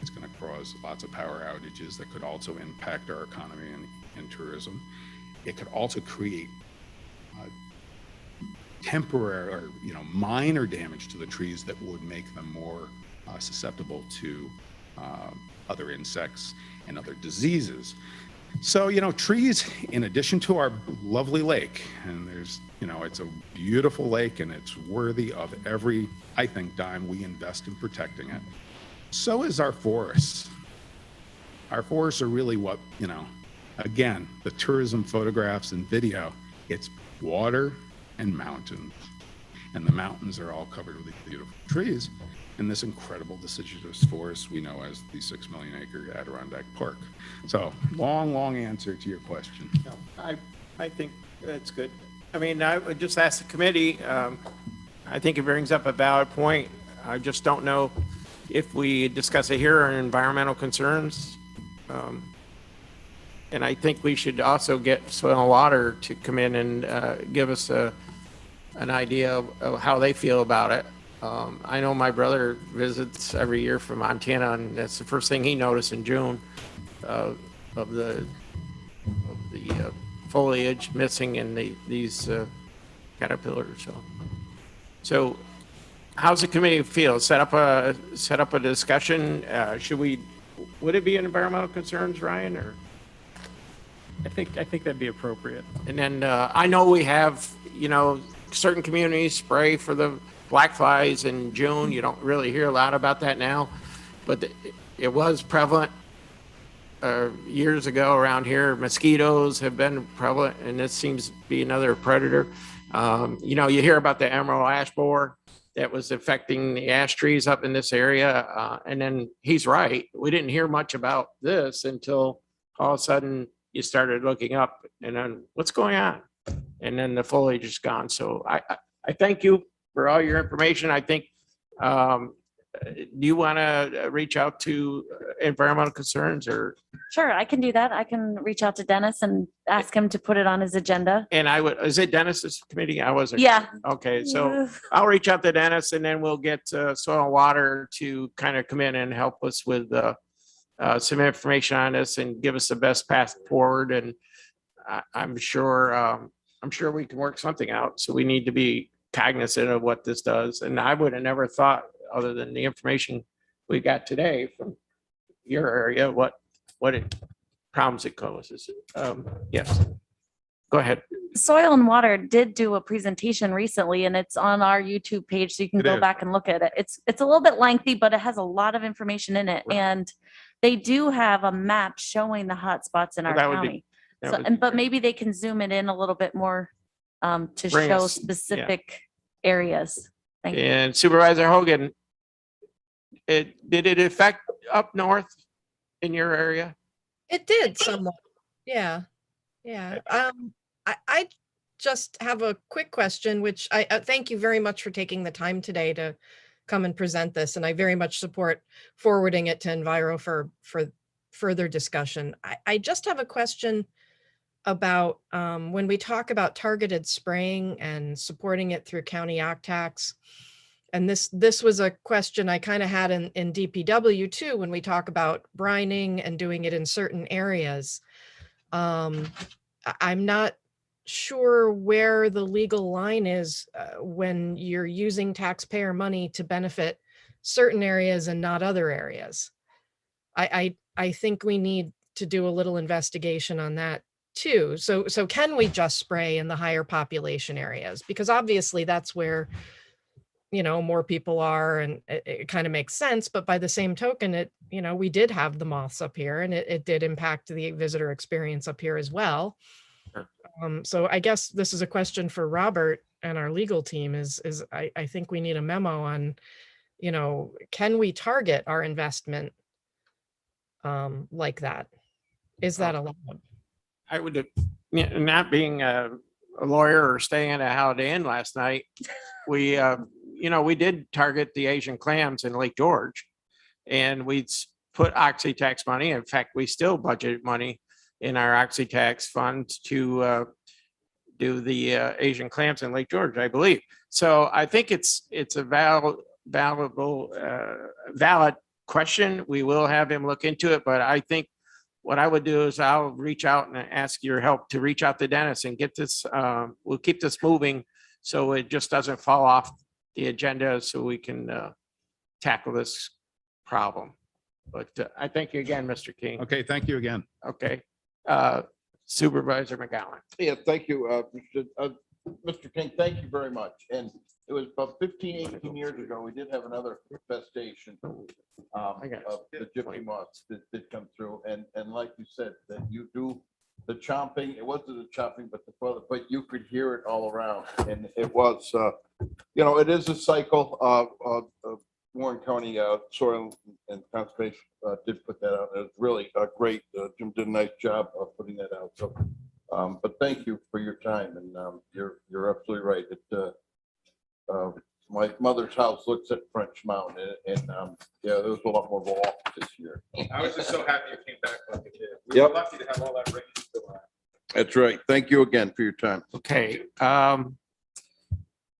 It's going to cause lots of power outages that could also impact our economy and tourism. It could also create temporary or minor damage to the trees that would make them more susceptible to other insects and other diseases. So, trees, in addition to our lovely lake, and there's, it's a beautiful lake and it's worthy of every, I think, dime we invest in protecting it. So is our forests. Our forests are really what, again, the tourism photographs and video, it's water and mountains. And the mountains are all covered with beautiful trees in this incredible deciduous forest we know as the 6 million acre Adirondack Park. So long answer to your question. No, I think that's good. I mean, I would just ask the committee, I think it brings up a valid point. I just don't know if we discuss it here on environmental concerns. And I think we should also get Soil and Water to come in and give us an idea of how they feel about it. I know my brother visits every year from Montana, and that's the first thing he noticed in June of the foliage missing in these caterpillars. So how's the committee feel? Set up a discussion. Would it be an environmental concerns, Ryan, or? I think that'd be appropriate. And then I know we have, certain communities spray for the black flies in June. You don't really hear a lot about that now, but it was prevalent years ago around here. Mosquitoes have been prevalent, and this seems to be another predator. You hear about the emerald ash borer that was affecting the ash trees up in this area. And then he's right. We didn't hear much about this until all of a sudden you started looking up, and then what's going on? And then the foliage is gone. So I thank you for all your information. I think, do you want to reach out to environmental concerns or? Sure, I can do that. I can reach out to Dennis and ask him to put it on his agenda. And is it Dennis's committee? I wasn't. Yeah. Okay, so I'll reach out to Dennis, and then we'll get Soil and Water to kind of come in and help us with some information on this and give us the best path forward. And I'm sure we can work something out. So we need to be cognizant of what this does. And I would have never thought, other than the information we got today from your area, what problems it causes. Yes, go ahead. Soil and Water did do a presentation recently, and it's on our YouTube page, so you can go back and look at it. It's a little bit lengthy, but it has a lot of information in it. Right. And they do have a map showing the hot spots in our county. But maybe they can zoom it in a little bit more to show specific areas. Thank you. And Supervisor Hogan, did it affect up north in your area? It did somewhat. Yeah. I just have a quick question, which I thank you very much for taking the time today to come and present this. And I very much support forwarding it to Enviro for further discussion. I just have a question about when we talk about targeted spraying and supporting it through county OCTACs. And this was a question I kind of had in DPW too, when we talk about brining and doing it in certain areas. I'm not sure where the legal line is when you're using taxpayer money to benefit certain areas and not other areas. I think we need to do a little investigation on that too. So can we just spray in the higher population areas? Because obviously that's where, you know, more people are, and it kind of makes sense. But by the same token, we did have the moths up here, and it did impact the visitor experience up here as well. So I guess this is a question for Robert and our legal team is I think we need a memo on, can we target our investment like that? Is that allowed? I would, not being a lawyer or staying at a Holiday Inn last night, we did target the Asian clams in Lake George, and we put Oxy tax money. In fact, we still budgeted money in our Oxy tax fund to do the Asian clams in Lake George, I believe. So I think it's a valid question. We will have him look into it, but I think what I would do is I'll reach out and ask your help to reach out to Dennis and get this, we'll keep this moving so it just doesn't fall off the agenda, so we can tackle this problem. But I thank you again, Mr. King. Okay, thank you again. Okay. Supervisor McGowan. Yeah, thank you, Mr. King, thank you very much. And it was about 15, 18 years ago, we did have another infestation of the gypsy moths that did come through. And like you said, that you do the chomping, it wasn't the chomping, but but you could hear it all around. And it was, it is a cycle of Warren County Soil and Conservation did put that out. It was really great. Jim did a nice job of putting that out. So, but thank you for your time. And you're absolutely right. My mother's house looks at French Mountain, and there was a lot more walk this year. I was just so happy you came back like you did. We were lucky to have all that rain still around. That's right. Thank you again for your time. Okay.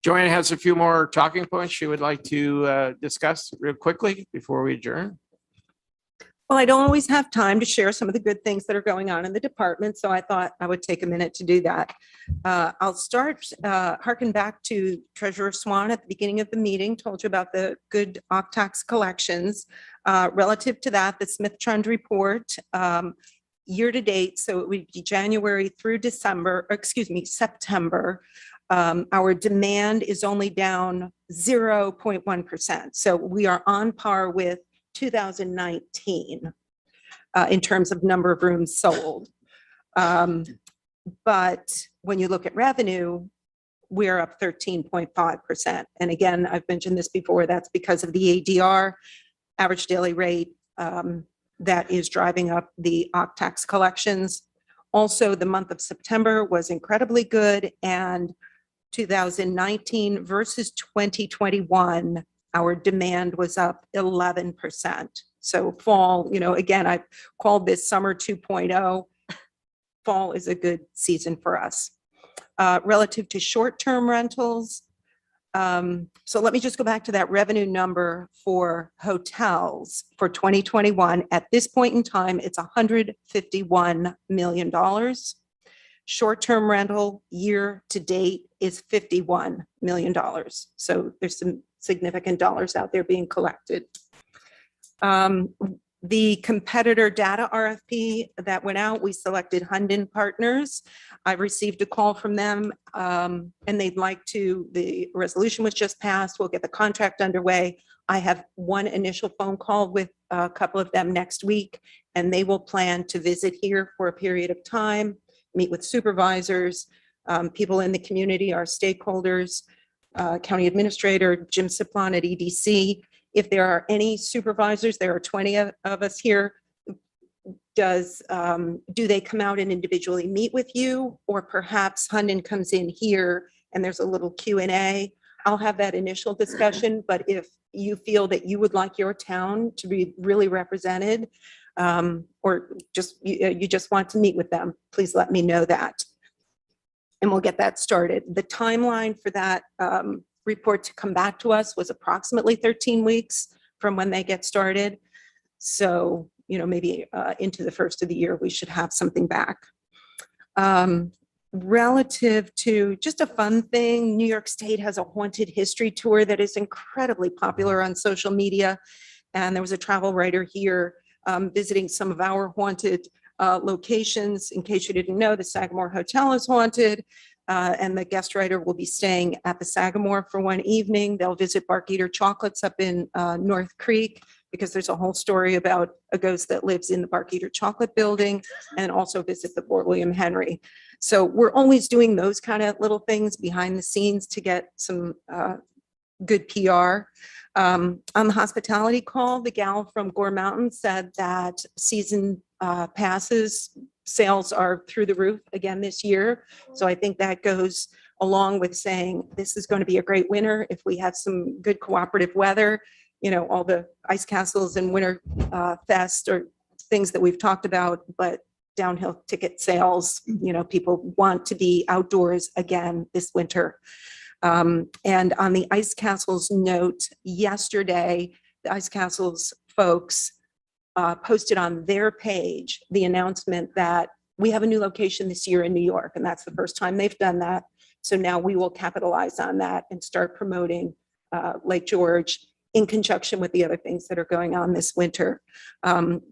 Joanne has a few more talking points she would like to discuss real quickly before we adjourn. Well, I don't always have time to share some of the good things that are going on in the department, so I thought I would take a minute to do that. I'll start, harken back to Treasurer Swan at the beginning of the meeting, told you about the good OCTAX collections. Relative to that, the Smith Trend report, year to date, so it would be January through September. Our demand is only down 0.1%. So we are on par with 2019 in terms of number of rooms sold. But when you look at revenue, we're up 13.5%. And again, I've mentioned this before, that's because of the ADR, average daily rate, that is driving up the OCTAX collections. Also, the month of September was incredibly good, and 2019 versus 2021, our demand was up 11%. So fall, again, I called this summer 2.0. Fall is a good season for us. Relative to short-term rentals, so let me just go back to that revenue number for hotels for 2021. At this point in time, it's $151 million. Short-term rental year to date is $51 million. So there's some significant dollars out there being collected. The competitor data RFP that went out, we selected Hunden Partners. I received a call from them and they'd like to, the resolution was just passed. We'll get the contract underway. I have one initial phone call with a couple of them next week, and they will plan to visit here for a period of time, meet with supervisors, people in the community, our stakeholders, County Administrator Jim Siplon at EDC. If there are any supervisors, there are 20 of us here, do they come out and individually meet with you? Or perhaps Hunden comes in here and there's a little Q&A. I'll have that initial discussion, but if you feel that you would like your town to be really represented, or just, you just want to meet with them, please let me know that. And we'll get that started. The timeline for that report to come back to us was approximately 13 weeks from when they get started. So, maybe into the first of the year, we should have something back. Relative to just a fun thing, New York State has a haunted history tour that is incredibly popular on social media. And there was a travel writer here visiting some of our haunted locations. In case you didn't know, the Sagamore Hotel is haunted. And the guest writer will be staying at the Sagamore for one evening. They'll visit Bark Eater Chocolates up in North Creek, because there's a whole story about a ghost that lives in the Bark Eater Chocolate building, and also visit the Fort William Henry. So we're always doing those kind of little things behind the scenes to get some good PR. On the hospitality call, the gal from Gore Mountain said that season passes sales are through the roof again this year. So I think that goes along with saying this is going to be a great winter if we have some good cooperative weather. All the ice castles and winter fest are things that we've talked about, but downhill ticket sales, people want to be outdoors again this winter. And on the ice castles note, yesterday, the ice castles folks posted on their page the announcement that we have a new location this year in New York, and that's the first time they've done that. So now we will capitalize on that and start promoting Lake George in conjunction with the other things that are going on this winter.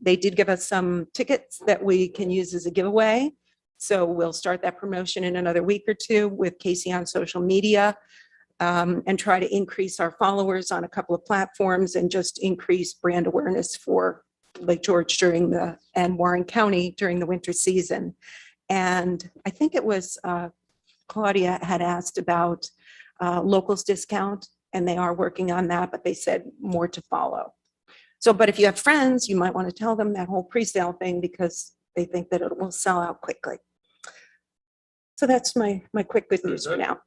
They did give us some tickets that we can use as a giveaway. So we'll start that promotion in another week or two with Casey on social media, and try to increase our followers on a couple of platforms and just increase brand awareness for Lake George and Warren County during the winter season. And I think it was Claudia had asked about locals discount, and they are working on that, but they said more to follow. So, but if you have friends, you might want to tell them that whole pre-sale thing, because they think that it will sell out quickly. So that's my quick good news for now.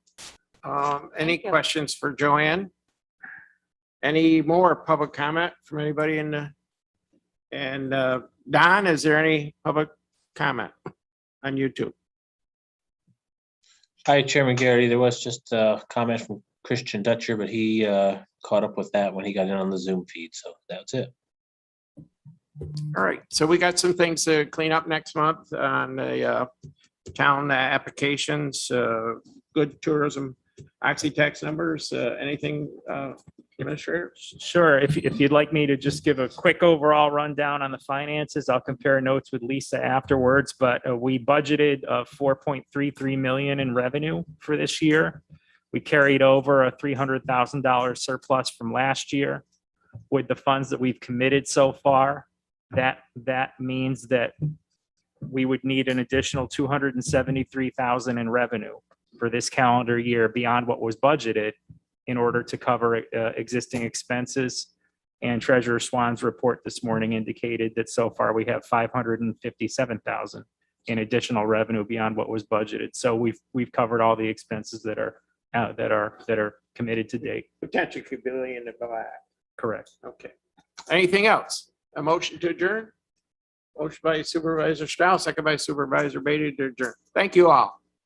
Any questions for Joanne? Any more public comment from anybody in the, and Don, is there any public comment on YouTube? Hi, Chairman Garrity. There was just a comment from Christian Dutcher, but he caught up with that when he got in on the Zoom feed. So that's it. All right. So we got some things to clean up next month on the town applications, good tourism, oxy tax numbers, anything, Administrator? Sure. If you'd like me to just give a quick overall rundown on the finances, I'll compare notes with Lisa afterwards, but we budgeted 4.33 million in revenue for this year. We carried over a $300,000 surplus from last year. With the funds that we've committed so far, that means that we would need an additional 273,000 in revenue for this calendar year beyond what was budgeted in order to cover existing expenses. And Treasurer Swan's report this morning indicated that so far we have 557,000 in additional revenue beyond what was budgeted. So we've covered all the expenses that are committed to date. Potentially could be in the black. Correct. Okay. Anything else? A motion to adjourn? Motion by Supervisor Strauss, second by Supervisor Beatty to adjourn. Thank you all.